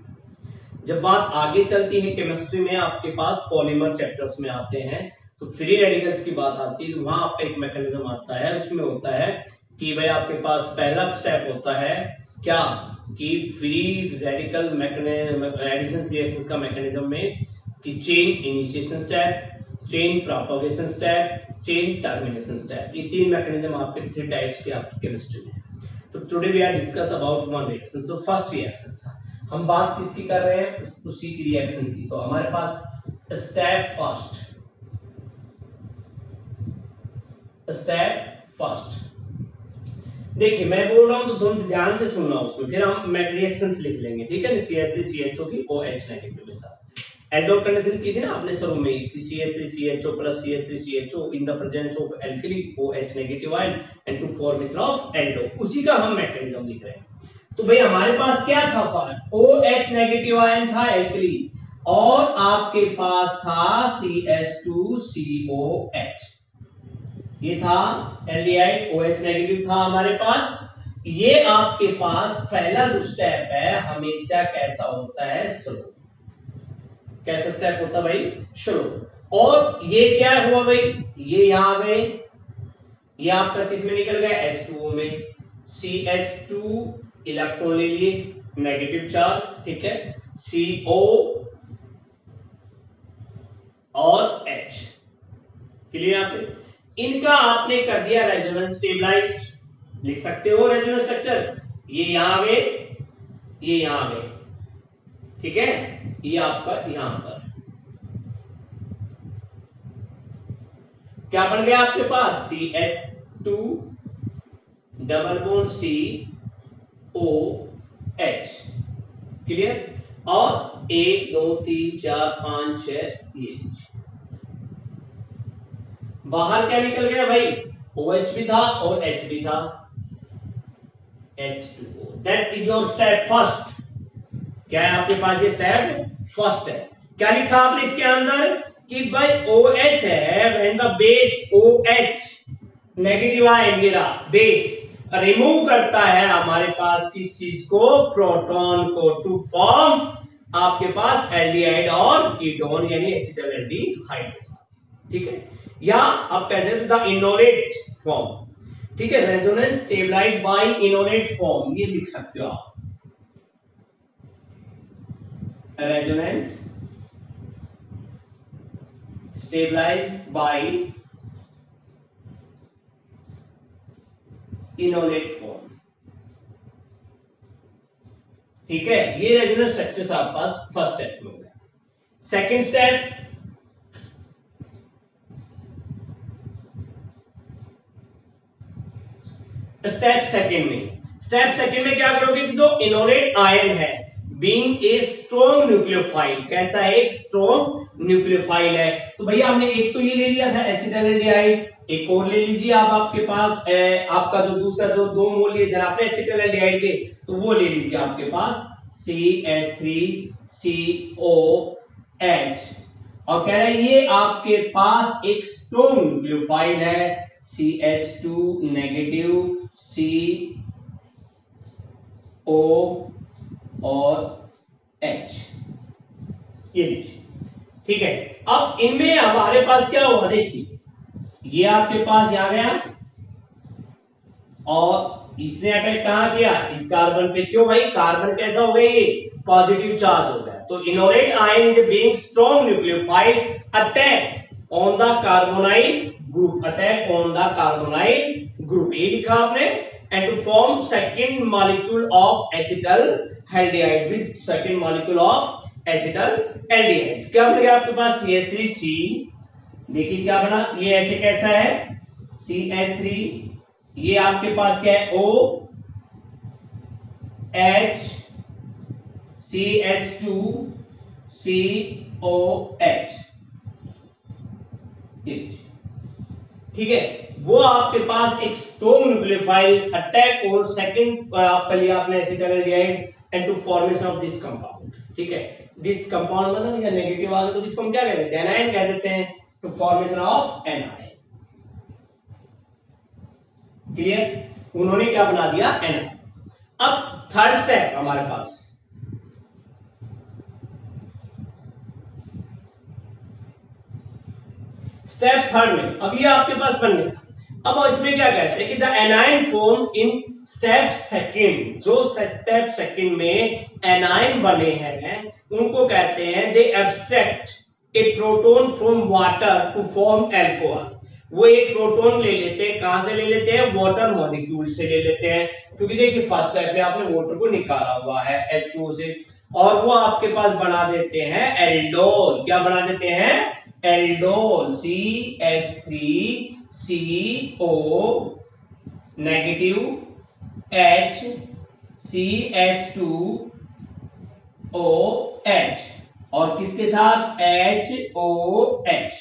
जब बात आगे चलती है केमिस्ट्री में, आपके पास पॉलीमर चैप्टर्स में आते हैं, तो फ्री रेडिकल्स की बात आती है, तो वहां आपका एक मैकेनिज्म आता है। उसमें होता है कि भाई आपके पास पहला स्टेप होता है क्या, कि फ्री रेडिकल एडिशन रिएक्शंस का मैकेनिज्म में कि chain initiation step, chain propagation step, chain termination step, ये तीन मैकेनिज्म आपके थ्री टाइप्स के आपकी केमिस्ट्री में है। तो today we are discuss about one reaction. तो फर्स्ट रिएक्शन हम बात किसकी कर रहे हैं? उसी की रिएक्शन की। तो हमारे पास स्टेप फर्स्ट, देखिए मैं बोल रहा हूं तो थोड़ा ध्यान से सुनना उसमें, फिर हम रिएक्शंस लिख लेंगे, ठीक है ना? CH3CHO की OH नेगेटिव के साथ एल्डोल कंडीशन की थी ना आपने शुरू में, कि CH3CHO plus CH3CHO in the presence of alkali OH negative ion and to formation of aldol, उसी का हम मैकेनिज्म लिख रहे हैं। तो भाई हमारे पास क्या था? OH नेगेटिव आयन था एल्कली, और आपके पास था CH2COH, ये था एल्डिहाइड, OH नेगेटिव था हमारे पास। ये आपके पास पहला जो स्टेप है हमेशा कैसा होता है? स्लो। कैसा स्टेप होता है भाई? स्लो। और ये क्या हुआ भाई? ये यहां आ गए, ये आपका किस में निकल गया? H2O में। CH2 इलेक्ट्रॉन ले लिए, नेगेटिव चार्ज, ठीक है, CO और H, क्लियर? यहाँ पे इनका आपने कर दिया रेजोनेंस स्टेबलाइज्ड, लिख सकते हो रेजोनेंस स्ट्रक्चर। ये यहां आ गए, ये यहां आ गए, ठीक है, ये आपका यहां पर क्या बन गया आपके पास? CH2 double bond COH, clear? और 1 2 3 4 5 6 ये बाहर क्या निकल गया भाई? OH भी था और H भी था, H2O। That is your step first. क्या है आपके पास? ये स्टेप फर्स्ट है। क्या लिखा आपने इसके अंदर? कि भाई OH है, when the base OH negative ion ये रहा बेस रिमूव करता है हमारे पास किस चीज को, प्रोटॉन को, टू फॉर्म आपके पास एल्डिहाइड और कीटोन यानी एसिटाइल एल्डिहाइड के साथ। ठीक है, या आप कह सकते द इनोलेट फॉर्म। ठीक है, resonance stabilised by enolate form, ये लिख सकते हो आप, resonance stabilised by enolate form. ठीक है, ये रेजोनेंस स्ट्रक्चर्स आपके पास फर्स्ट स्टेप में हो गया। सेकंड स्टेप, स्टेप सेकंड में क्या करोगे कि जो इनोलेट आयन है बीइंग ए स्ट्रॉन्ग न्यूक्लियोफाइल, कैसा है, एक स्ट्रॉन्ग न्यूक्लियोफाइल है। तो भैया हमने एक तो ये ले लिया था एसिटाइल एल्डिहाइड, एक और ले लीजिए आप, आपके पास आपका जो दूसरा जो 2 मोल लिए जरा आपने एसिटाइल एल्डिहाइड के, तो वो ले लीजिए आपके पास CH3COH, और कह रहा है ये आपके पास एक स्ट्रॉन्ग न्यूक्लियोफाइल है, CH2 नेगेटिव CO और H, ये लीजिए। ठीक है, अब इनमें हमारे पास क्या हुआ, देखिए ये आपके पास आ गया और इसने अटैक कहां किया, इस कार्बन पे। क्यों भाई, कार्बन कैसा हो गया, ये पॉजिटिव चार्ज हो गया। तो enolate ion is being strong nucleophile attack on the carbonyl group, attack on the carbonyl group, ये लिखा आपने, and to form second molecule of acetyl aldehyde with second molecule of acetyl aldehyde. क्या बन गया आपके पास CH3C, देखिए क्या बना, ये ऐसे कैसा है CH3, ये आपके पास क्या है OH CH2 COH, ठीक है, वो आपके पास एक स्ट्रॉन्ग न्यूक्लियोफाइल अटैक और सेकंड आपका लिया आपने acetyl aldehyde and to formation of this compound. ठीक है, दिस कंपाउंड मतलब या नेगेटिव आ गया तो इसको हम क्या कह देते हैं, एनायन कह देते हैं, to formation of anion. Clear, उन्होंने क्या बना दिया, एनायन। अब थर्ड स्टेप हमारे पास, स्टेप थर्ड में अब ये आपके पास बन गया। अब इसमें क्या कहते हैं कि the anion form in step second, जो स्टेप सेकंड में एनायन बने हैं उनको कहते हैं they abstract a proton from water to form alcohol. वो एक प्रोटॉन ले लेते हैं, कहां से ले लेते हैं, वाटर मॉलिक्यूल से ले लेते हैं, क्योंकि देखिए फर्स्ट स्टेप में आपने वाटर को निकाला हुआ है H2O से, और वो आपके पास बना देते हैं एल्डोल। क्या बना देते हैं, aldol, CH3CO negative H CH2OH और किसके साथ HOH,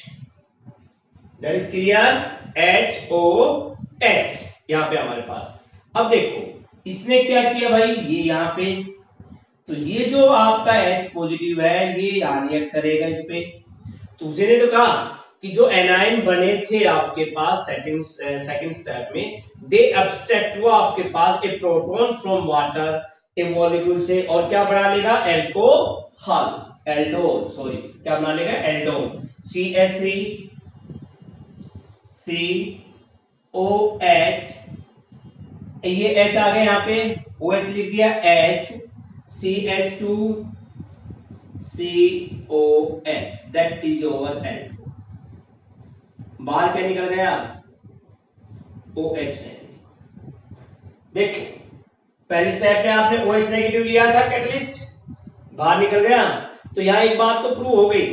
that is clear, HOH यहां पे हमारे पास। अब देखो इसने क्या किया भाई, ये यहां पे, तो ये जो आपका H पॉजिटिव है ये यहां रिएक्ट करेगा इस पे। तो उसने तो कहा कि जो एनायन बने थे आपके पास सेकंड स्टेप में, दे एब्स्ट्रैक्ट, वो आपके पास a proton from water a molecule से, और क्या बना लेगा, एल्कोहल, एल्डोल, सॉरी क्या बना लेगा, एल्डोल, CH3COH, ये H आ गया यहाँ पे, OH लिख दिया, H CH2COH, that is over L। बाहर क्या निकल गया, OH है। देखो पहले स्टेप में आपने OH नेगेटिव लिया था कैटलिस्ट, बाहर निकल गया। तो यहां एक बात तो प्रूव हो गई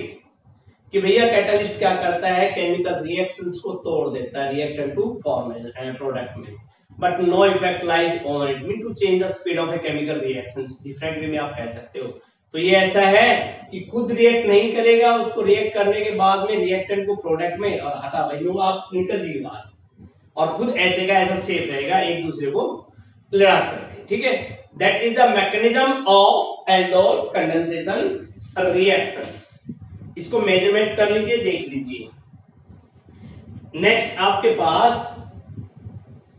कि भैया कैटलिस्ट क्या करता है, केमिकल रिएक्शंस को तोड़ देता है रिएक्टेंट टू फॉर्मेशन प्रोडक्ट में, but no effect lies on it, mean to change the speed of a chemical reactions, different way में आप कह सकते हो। तो ये ऐसा है कि खुद रिएक्ट नहीं करेगा, उसको रिएक्ट करने के बाद में रिएक्टेंट को प्रोडक्ट में और हटा भाई लोग आप निकल जाइए बाहर, और खुद ऐसे का ऐसा सेफ रहेगा एक दूसरे को लड़ा करके। ठीक है, that is the mechanism of aldol condensation reactions. इसको मेजरमेंट कर लीजिए, देख लीजिए। नेक्स्ट आपके पास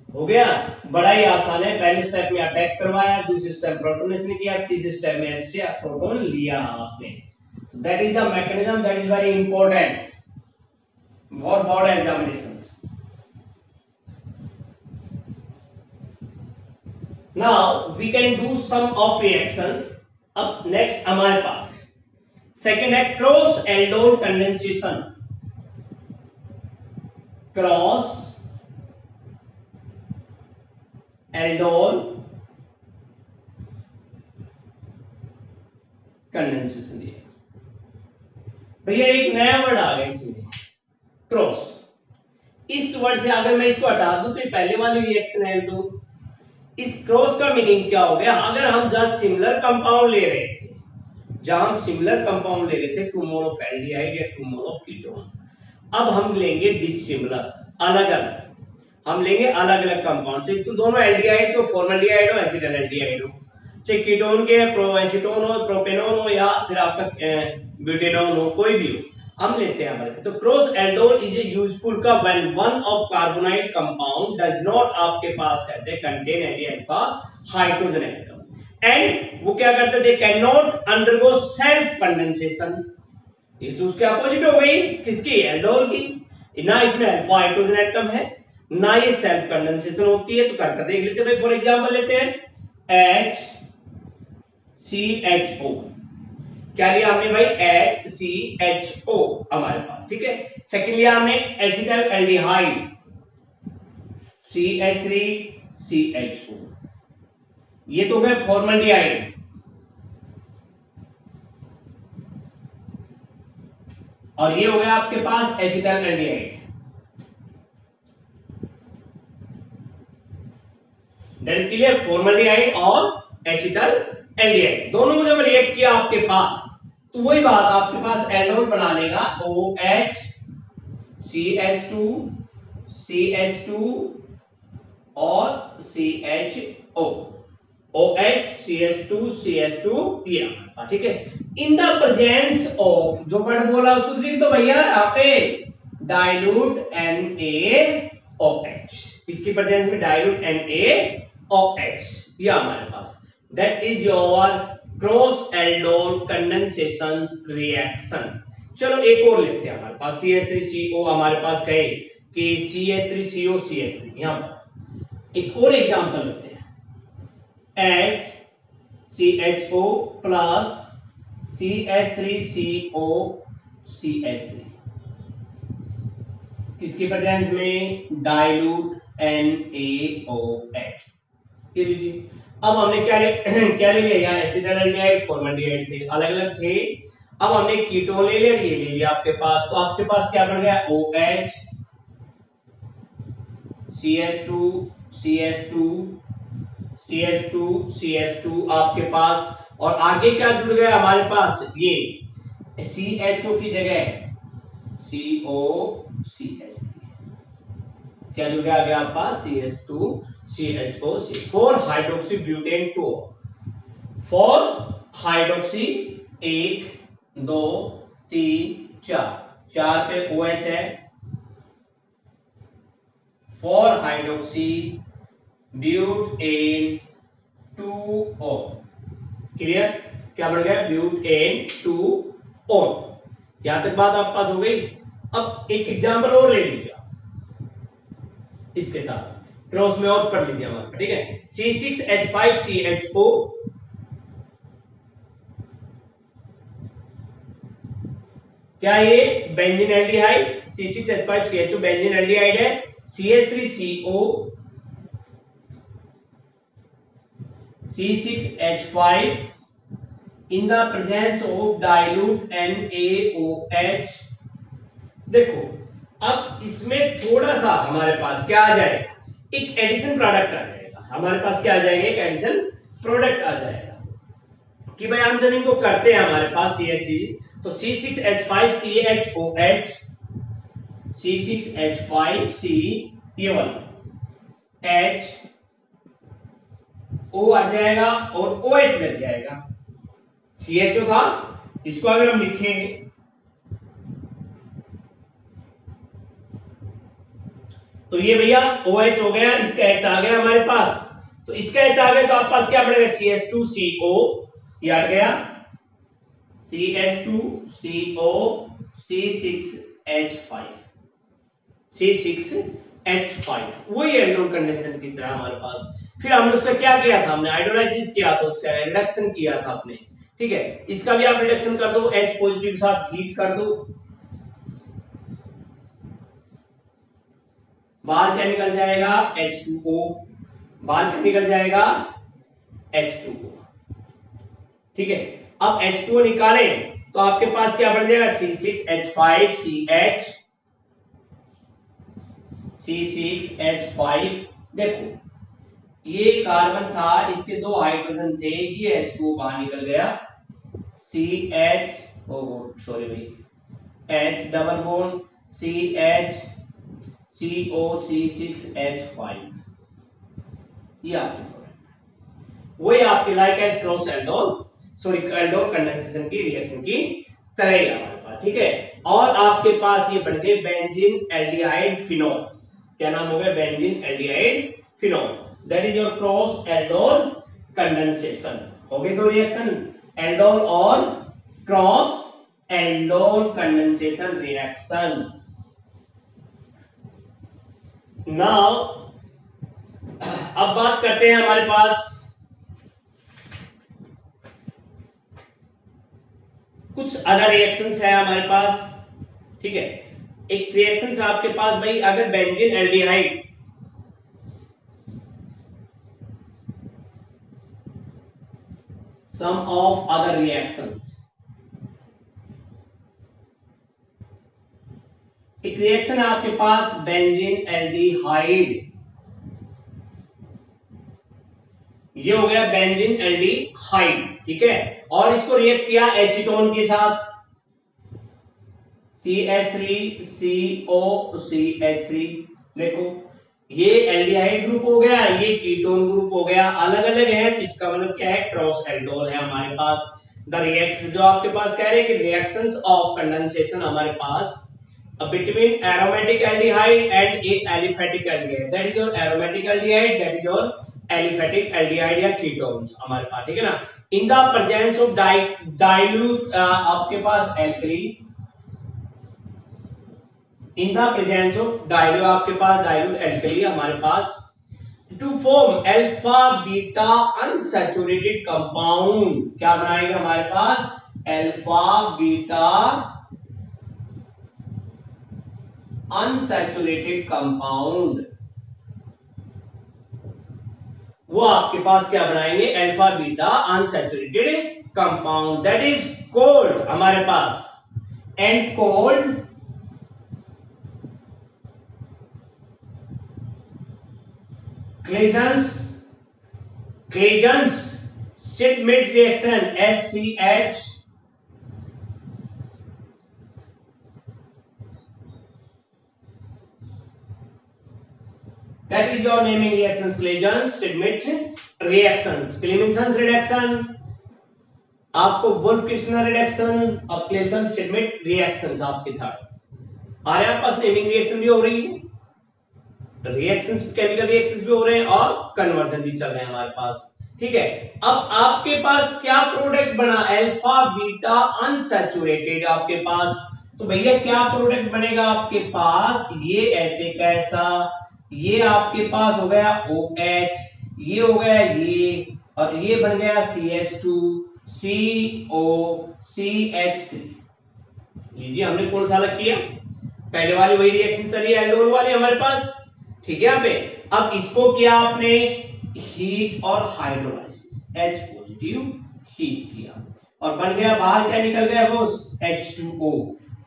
हो गया, बड़ा ही आसान है। पहले स्टेप में अटैक करवाया, दूसरे स्टेप प्रोटोनेशन ने किया, तीसरे स्टेप में ऐसे प्रोटॉन लिया आपने। That is the mechanism, that is very important for board examinations. Now we can do some of reactions. अब नेक्स्ट हमारे पास सेकेंड है cross aldol condensation. Cross aldol condensation reaction. भैया एक नया वर्ड आ गया इसमें, क्रॉस। इस वर्ड से अगर मैं इसको हटा दूं तो पहले वाली रिएक्शन है तो इस क्रॉस का मीनिंग क्या हो गया? अगर हम जहां सिमिलर कंपाउंड ले रहे थे, जहां हम सिमिलर कंपाउंड ले रहे थे, 2 मोल ऑफ एल्डिहाइड या 2 मोल ऑफ कीटोन, अब हम लेंगे डिसिमिलर, अलग अलग। हम लेंगे अलग अलग कंपाउंड से, तो दोनों एल्डिहाइड को फॉर्मल्डिहाइड हो, एसिटल एल्डिहाइड हो, चाहे कीटोन के प्रोएसीटोन हो, प्रोपेनोन हो, या फिर आपका ब्यूटेनोन हो, कोई भी हो, हम लेते हैं हमारे। तो cross aldol is a useful का when one of carbonyl compound does not आपके पास कहते हैं contain any alpha hydrogen atom, and वो क्या करते थे, can not undergo self condensation. ये तो उसके अपोजिट हो गई, किसकी? एल्डोल की। ना इसमें अल्फा हाइड्रोजन एटम है, ना ये सेल्फ कंडेंसेशन होती है। तो करके देख लेते हैं भाई। फॉर एग्जांपल लेते हैं HCHO। क्या लिया हमने भाई? HCHO हमारे पास, ठीक है। सेकंड लिया हमने एसिटल एल्डिहाइड, CH3CHO। ये तो हो गया फॉर्मल्डिहाइड। और ये हो गया आपके पास acetaldehyde. That is clear. Formaldehyde और एसिटल एल्डिहाइड दोनों को जब रिएक्ट किया आपके पास, तो वही बात आपके पास एल्डोल बना लेगा, OH CH2 CH2 और CHO, OH CH2 CH2, ये ठीक है। इन द प्रेजेंस ऑफ, जो वर्ड बोला उसको लिख दो भैया यहाँ पे, डाइल्यूट NaOH। इसकी प्रेजेंस में डाइल्यूट NaOH, ये हमारे पास। That is your cross aldol condensation reaction. चलो एक और लेते हैं हमारे पास, CH3CO हमारे पास कहे कि CH3CO CH3, यहां पर एक और एग्जांपल लेते हैं, HCHO प्लस CH3CO CH3, किसकी प्रेजेंस में? Dilute NaOH। ये लीजिए। अब हमने क्या ले लिया? यहाँ एसिटल एल्डिहाइड फॉर्मल्डिहाइड थे, अलग अलग थे। अब हमने कीटोन ले लिया, ये ले लिया आपके पास। तो आपके पास क्या बन गया? OH CH2 CH2 CH2 CH2 आपके पास। और आगे क्या जुड़ गया हमारे पास? ये CHO की जगह COCH3, क्या जुड़ गया आगे आपके पास? CH2 CHO, 4 hydroxy butane 2, 4 hydroxy, 1 2 3 4, 4 पे OH है, 4 हाइड्रोक्सी ब्यूटेन 2O। क्लियर? क्या बन गया? Butane 2O। यहां तक बात आपके पास हो गई। अब एक एग्जांपल और ले लीजिए इसके साथ, क्रॉस में और कर लीजिए हमारे, ठीक है। C6H5CHO, क्या ये benzene aldehyde? C6H5CHO benzene aldehyde है। CH3CO C6H5 in the presence of dilute NaOH। देखो अब इसमें थोड़ा सा हमारे पास क्या आ जाएगा? एक एडिशन प्रोडक्ट आ जाएगा हमारे पास। क्या आ जाएगा? एक एडिशन प्रोडक्ट आ जाएगा कि भाई हम जब इनको करते हैं हमारे पास CHC, तो C6H5CHOH, C6H5C, ये वाला H O आ जाएगा और OH लग जाएगा। CHO था, इसको अगर हम लिखेंगे तो ये भैया OH हो गया, इसका H आ गया हमारे पास, तो इसका H आ गया तो आपके पास क्या पड़ेगा CH2CO, ये आ गया CH2CO C6H5, C6H5 वही एल्डोल कंडेंसेट की तरह हमारे पास। फिर हमने उसका क्या किया था, हमने हाइड्रोलाइसिस किया था, उसका रिडक्शन किया था आपने, ठीक है। इसका भी आप रिडक्शन कर दो, H पॉजिटिव के साथ हीट कर दो, बाहर क्या निकल जाएगा H2O, बाहर क्या निकल जाएगा H2O, ठीक है। अब H2O निकालें तो आपके पास क्या बन जाएगा C6H5CH, C6H5। देखो ये कार्बन था, इसके दो हाइड्रोजन थे, ये H2O बाहर निकल गया, CH, सॉरी भाई, H double bond CH CO C6H5, ये आपके वही आपकी like as cross aldol, sorry aldol condensation की रिएक्शन की तरह ही हमारे पास, ठीक है। और आपके पास ये बन गए बेंजीन एल्डिहाइड फिनोल, क्या नाम हो गया benzene aldehyde phenol, that is your cross aldol condensation. हो गई दो रिएक्शन, एल्डोल और cross aldol condensation reaction. Now अब बात करते हैं हमारे पास कुछ अदर रिएक्शंस है हमारे पास, ठीक है। एक रिएक्शन आपके पास भाई, अगर benzene aldehyde some of other reactions, एक रिएक्शन है आपके पास बेंजीन एल्डिहाइड, ये हो गया बेंजीन एल्डिहाइड, ठीक है। और इसको रिएक्ट किया एसीटोन के साथ CH3CO CH3, देखो ये एल्डिहाइड ग्रुप हो गया, ये कीटोन ग्रुप हो गया, अलग अलग है, तो इसका मतलब क्या है क्रॉस एल्डोल है हमारे पास। द रिएक्शन जो आपके पास कह रहे हैं कि रिएक्शंस ऑफ कंडेंसेशन हमारे पास between aromatic aldehyde and a aliphatic aldehyde, that is your aromatic aldehyde, that is your aliphatic aldehyde या कीटोन्स हमारे पास, ठीक है ना। In the presence of dilute आपके पास alkali, in the presence of dilute आपके पास डाइल्यूट एल्कली हमारे पास, to form alpha beta unsaturated compound, क्या बनाएगा हमारे पास अल्फा बीटा अनसैचुरेटेड कंपाउंड, वो आपके पास क्या बनाएंगे alpha beta unsaturated compound, that is called हमारे पास, and called Clegens Schmidt reaction SCH, that is your naming reactions, Clegens Schmidt reactions, Clemenson's reduction, आपको वुल्फ किर्चनर रिडक्शन और क्लेसन श्मिट रिएक्शंस आपके था आ रहे हैं, आपके पास नेमिंग रिएक्शन भी हो रही है, रिएक्शंस केमिकल रिएक्शंस भी हो रहे हैं और कन्वर्जन भी चल रहे हैं हमारे पास, ठीक है। अब आपके पास क्या प्रोडक्ट बना अल्फा बीटा अनसैचुरेटेड आपके पास, तो भैया क्या प्रोडक्ट बनेगा आपके पास, ये ऐसे कैसा, ये आपके पास हो गया OH, ये हो गया ये, और ये बन गया CH2 CO CH3। लीजिए हमने कौन सा अलग किया, पहले वाली वही रिएक्शन चली है एल्डोल वाली हमारे पास, ठीक है। यहाँ पे अब इसको किया आपने हीट और हाइड्रोलाइसिस, H पॉजिटिव हीट किया और बन गया बाहर क्या निकल गया वो H2O।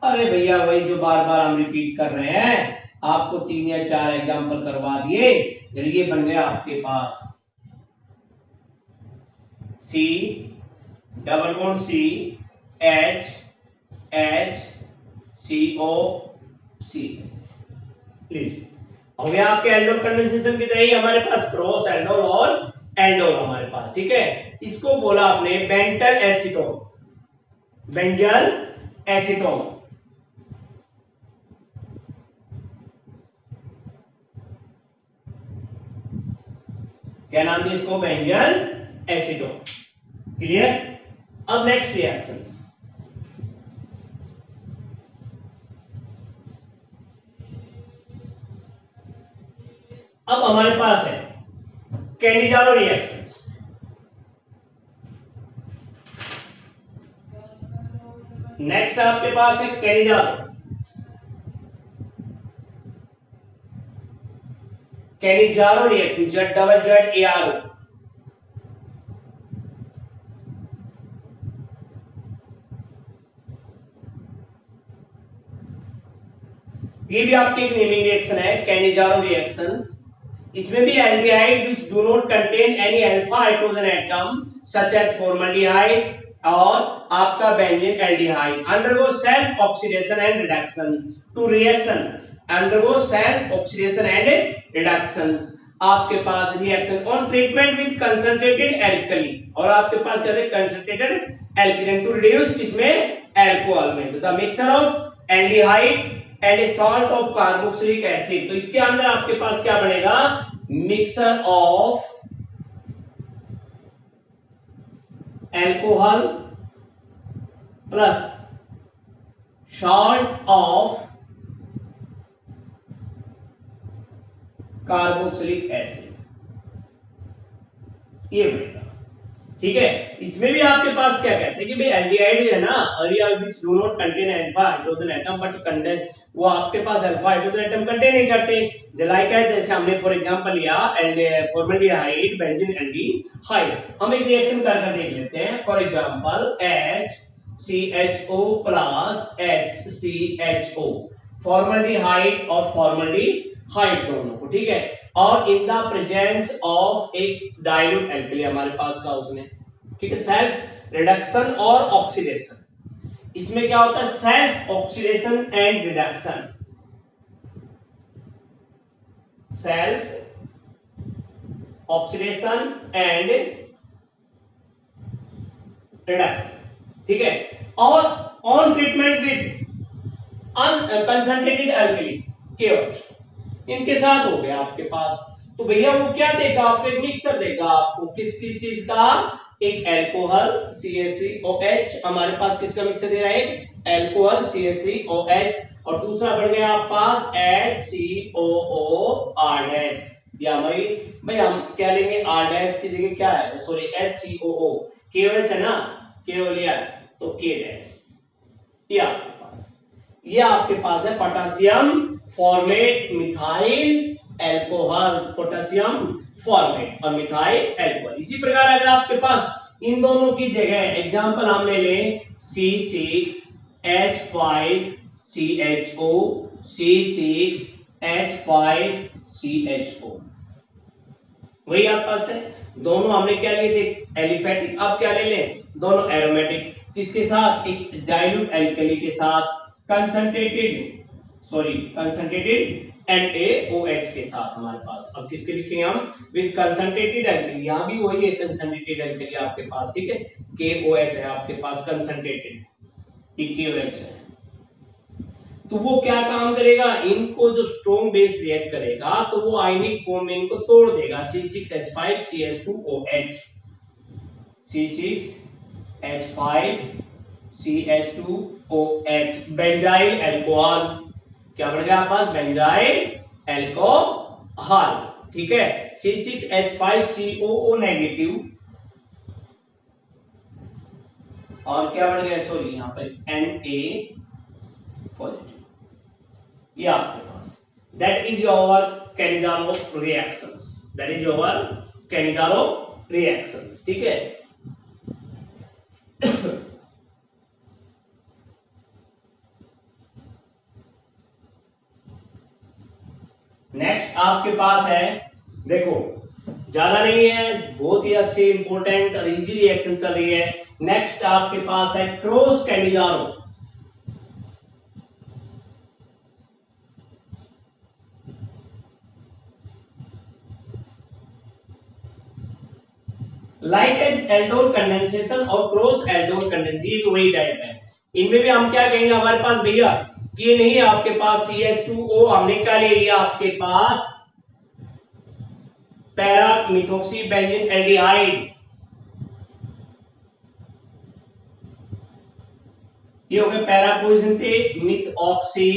अरे भैया वही जो बार बार हम रिपीट कर रहे हैं, आपको 3 या 4 एग्जांपल करवा दिए, ये बन गया आपके पास C double bond C H H CO C, लीजिए हो गया आपके एल्डोल कंडेंसेशन की तरह ही हमारे पास क्रॉस एल्डोल और एल्डोल हमारे पास, ठीक है। इसको बोला आपने बेंटल एसीटोन, बेंजल एसीटोन, क्या नाम दिया इसको, बेंजल एसीटोन। क्लियर। अब नेक्स्ट रिएक्शंस, अब हमारे पास है कैनिजारो रिएक्शंस। नेक्स्ट आपके पास है कैनिजारो। Cannizzaro reaction, ZZARO। ये भी आपकी एक नेमिंग रिएक्शन है, कैनिजारो रिएक्शन। इसमें भी aldehyde which do not contain any alpha hydrogen atom such as formaldehyde और आपका benzene aldehyde undergo self oxidation and reduction to reaction, undergo self oxidation and reductions। आपके पास reaction on treatment with concentrated alkali, और आपके पास क्या है, concentrated alkali to reduce इसमें एल्कोहल में, तो the mixture of aldehyde and a salt of carboxylic acid. तो इसके अंदर आपके पास क्या बनेगा, mixture of alcohol plus salt of carboxylic acid, ये बनेगा। ठीक है। इसमें भी आपके पास क्या कहते हैं कि भाई एल्डिहाइड है ना, which do not contain alpha hydrogen atom but contain, वो आपके पास अल्फा हाइड्रोजन एटम कंटेन नहीं करते। जलाइक है, जैसे हमने फॉर एग्जांपल लिया फॉर्मल्डिहाइड, बेंजीन एल्डिहाइड। हम एक रिएक्शन करके देख लेते हैं। For example HCHO plus HCHO, formaldehyde और फॉर्मल्डिहाइड दोनों को, ठीक है, और इन द प्रेजेंस ऑफ एक डाइल्यूट एल्कली हमारे पास का उसमें, ठीक है, सेल्फ रिडक्शन और ऑक्सीडेशन। इसमें क्या होता है, self oxidation and reduction, self oxidation and reduction, ठीक है। और on treatment with unconcentrated alkali KOH, इनके साथ हो गया आपके पास, तो भैया वो क्या देगा आपको, एक मिक्सर देगा आपको, किस किस चीज का, एक अल्कोहल CH3OH, हमारे पास किसका मिक्सर दे रहा है, अल्कोहल CH3OH, और दूसरा बढ़ गया आप पास HCOOR। या भाई हम क्या लेंगे, R' की जगह क्या है, सॉरी HCOO, KOH है ना, KO लिया तो K', ये आपके पास है potassium format methyl alcohol, potassium format और मिथाइल अल्कोहल। इसी प्रकार अगर आपके पास इन दोनों की जगह एग्जांपल हम ले लें C6H5CHO, C6H5CHO, वही आपके पास है। दोनों हमने क्या लिए थे, एलिफेटिक, अब क्या ले लें, दोनों एरोमेटिक, किसके साथ, एक डाइल्यूट एल्कली के साथ, कंसंट्रेटेड NaOH के साथ हमारे पास। अब किसके लिखेंगे हम, विद कंसंट्रेटेड एल्कली, यहां भी वही है कंसंट्रेटेड एल्कली आपके पास, ठीक है, KOH है आपके पास कंसंट्रेटेड, KOH है। तो वो क्या काम करेगा, इनको जो स्ट्रॉन्ग बेस रिएक्ट करेगा तो वो आयनिक फॉर्म में इनको तोड़ देगा, C6H5CH2OH, C6H5CH2OH, बेंजाइल अल्कोहल, क्या बन गया आपके पास, बेंजाइल अल्कोहल, ठीक है, C6H5COO नेगेटिव, और क्या बन गया, सॉरी यहां पर Na पॉजिटिव, ये आपके पास, that is your Cannizzaro reactions, that is your Cannizzaro reactions, ठीक है। नेक्स्ट आपके पास है, देखो ज्यादा नहीं है, बहुत ही अच्छी इंपॉर्टेंट और इजी रिएक्शन चल रही है। नेक्स्ट आपके पास है cross Cannizzaro. Like as aldol condensation और क्रॉस एल्डोल कंडेंसेशन, ये वही टाइप है। इनमें भी हम क्या कहेंगे हमारे पास भैया, ये नहीं है आपके पास CH2O, हमने क्या ले लिया आपके पास पैरा मिथॉक्सी बेंजीन एल्डिहाइड, ये हो गया पैरा पोजीशन पे मिथऑक्सी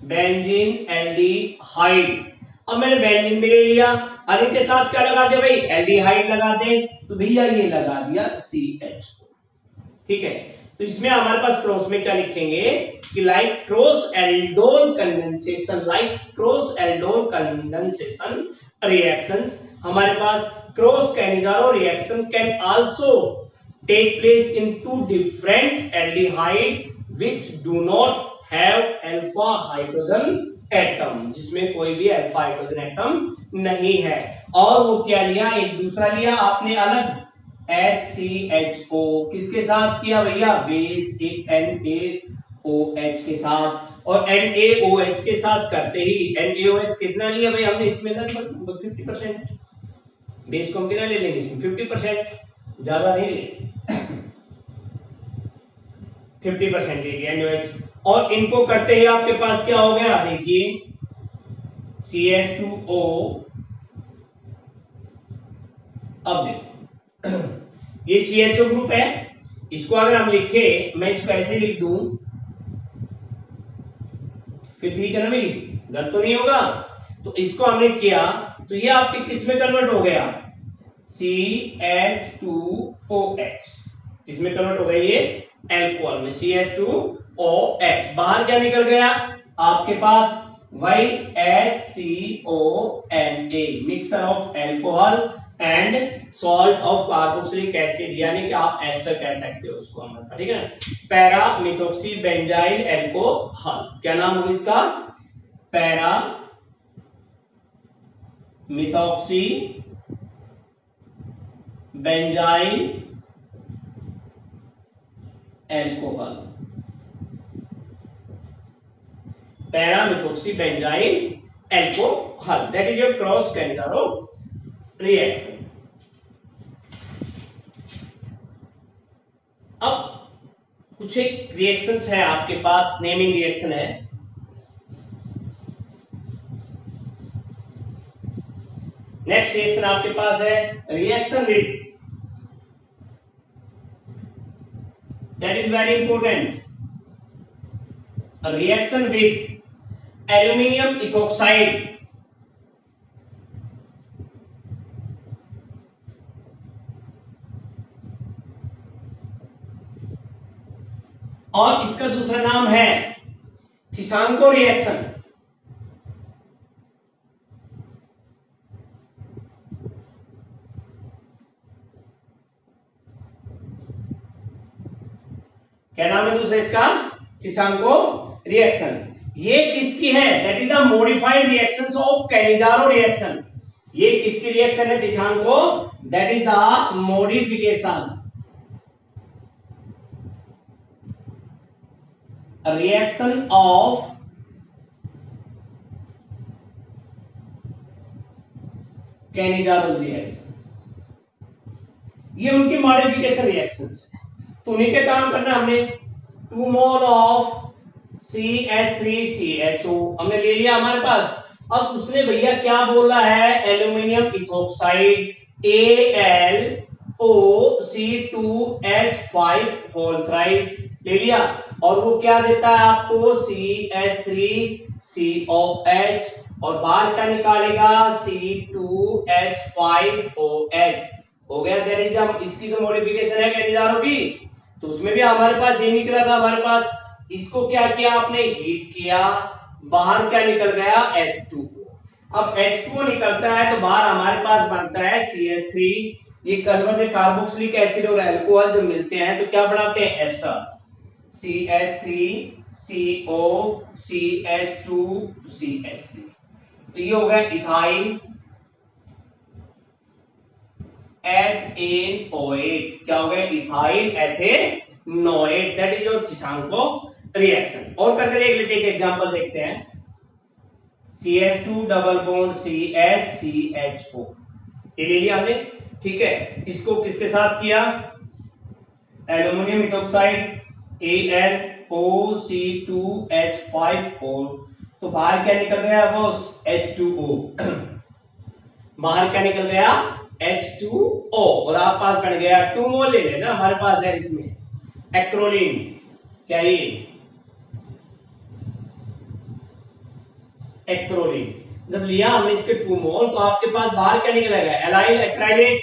बेंजीन एल्डिहाइड। अब मैंने बेंजीन भी ले लिया, और इनके साथ क्या लगा दे भाई, एल्डिहाइड लगा दे, तो भैया ये लगा दिया CH। ठीक है, तो इसमें हमारे पास क्रॉस में क्या लिखेंगे कि like cross aldol condensation, like cross aldol condensation reactions, हमारे पास cross Cannizzaro reaction can also take place in two different aldehyde which do not have alpha hydrogen atom, जिसमें कोई भी अल्फा हाइड्रोजन एटम नहीं है। और वो क्या लिया, एक दूसरा लिया आपने अलग HCHO, किसके साथ किया भैया, बेस एक NaOH के साथ, और NaOH के साथ करते ही NaOH कितना लिया भाई हमने इसमें, लगभग 50%, बेस को हम कितना ले लेंगे इसमें 50%, ज्यादा नहीं ले 50% ले लिया NaOH, और इनको करते ही आपके पास क्या हो गया, देखिए CH2O। अब देखो ये CHO ग्रुप है, इसको अगर हम लिखे, मैं इसको ऐसे लिख दूं फिर ठीक है ना भाई, गलत तो नहीं होगा। तो इसको हमने किया तो ये आपके किस में कन्वर्ट हो गया, CH2OH, इसमें कन्वर्ट हो गया ये एल्कोहल में, CH2OH। बाहर क्या निकल गया आपके पास, वही HCONA, mixture of alcohol and salt of carboxylic acid, यानी कि आप एस्टर कह सकते हो उसको हम, ठीक है। पैरा मिथॉक्सी बेंजाइल एल्कोहल, क्या नाम होगा इसका, para methoxy benzyl alcohol, para methoxy benzyl alcohol, that is your cross Cannizzaro reaction. अब कुछ एक रिएक्शंस है आपके पास, नेमिंग रिएक्शन है। नेक्स्ट रिएक्शन आपके पास है reaction with, that is very important, reaction with aluminium ethoxide, और इसका दूसरा नाम है शिशांको रिएक्शन। क्या नाम है दूसरा इसका, शिशांको रिएक्शन। ये किसकी है, that is the modified reactions of Cannizzaro reaction. ये किसकी रिएक्शन है Tishchenko, that is the modification reaction of Cannizzaro reaction, ये उनकी मॉडिफिकेशन रिएक्शंस है। तो उन्हीं के काम करना हमने, 2 मोल ऑफ CH3CHO हमने ले लिया हमारे पास। अब उसने भैया क्या बोला है, aluminium ethoxide AlOC2H5 whole thrice ले लिया, और वो क्या देता है आपको, CH3COH, और बाहर क्या निकालेगा, C2H5OH हो गया। दैट इज इसकी तो मॉडिफिकेशन है कैनिजारो की, तो उसमें भी हमारे पास ये निकला था हमारे पास। इसको क्या किया आपने, हीट किया, बाहर क्या निकल गया, H2O। अब H2O निकलता है तो बाहर हमारे पास बनता है CH3, ये कन्वर्ट कार्बोक्सिलिक एसिड और अल्कोहल जब मिलते हैं तो क्या बनाते हैं, एस्टर, CH3CO CH2CH3, तो ये हो गया इथाइल एथेनोएट, क्या हो गया, ethyl ethanoate, that is your Tishchenko reaction. और करके देख लेते हैं, एक एग्जांपल देखते हैं, CH2 double bond CH CHO, ये ले लिया हमने, ठीक है। इसको किसके साथ किया, एल्यूमिनियम इथोक्साइड AlOC2H5O, तो बाहर क्या निकल गया बॉस, H2O। बाहर क्या निकल गया, H2O, और आप पास बन गया 2 मोल ले लेना, हमारे पास है इसमें एक्रोलीन। क्या ये एक्रोलीन, जब लिया हमने इसके 2 मोल तो आपके पास बाहर क्या निकलेगा, एलाइल एक्राइलेट।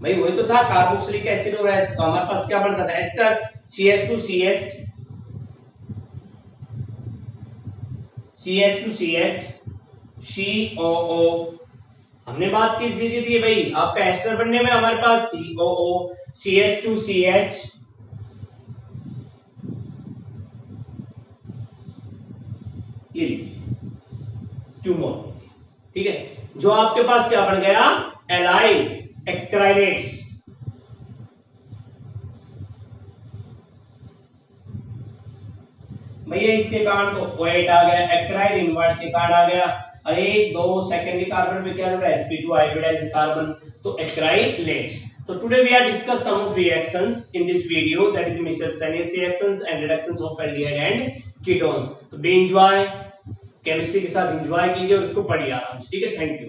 भाई वही तो था कार्बोक्सिलिक एसिड और एस, तो हमारे पास क्या बनता था एस्टर, CH2CH, CH2CH, COO। हमने बात की थी भाई आपका एस्टर बनने में, हमारे पास COO, CH2CH, ये ट्यूमर, ठीक है। जो आपके पास क्या बन गया, एलाइल एक्राइलेट्स। भैया इसके कारण तो OH आ गया, एक्राइल इनवर्ट के कारण आ गया, और 1 2 सेकेंडरी कार्बन पे क्या जुड़ा है, sp2 हाइब्रिडाइज्ड कार्बन, तो acrylate. So today we are discuss some of reactions in this video, that is miscellaneous reactions and reductions of aldehyde and ketones. तो be enjoy, केमिस्ट्री के साथ एंजॉय कीजिए और उसको पढ़िए आराम से, ठीक है। Thank you.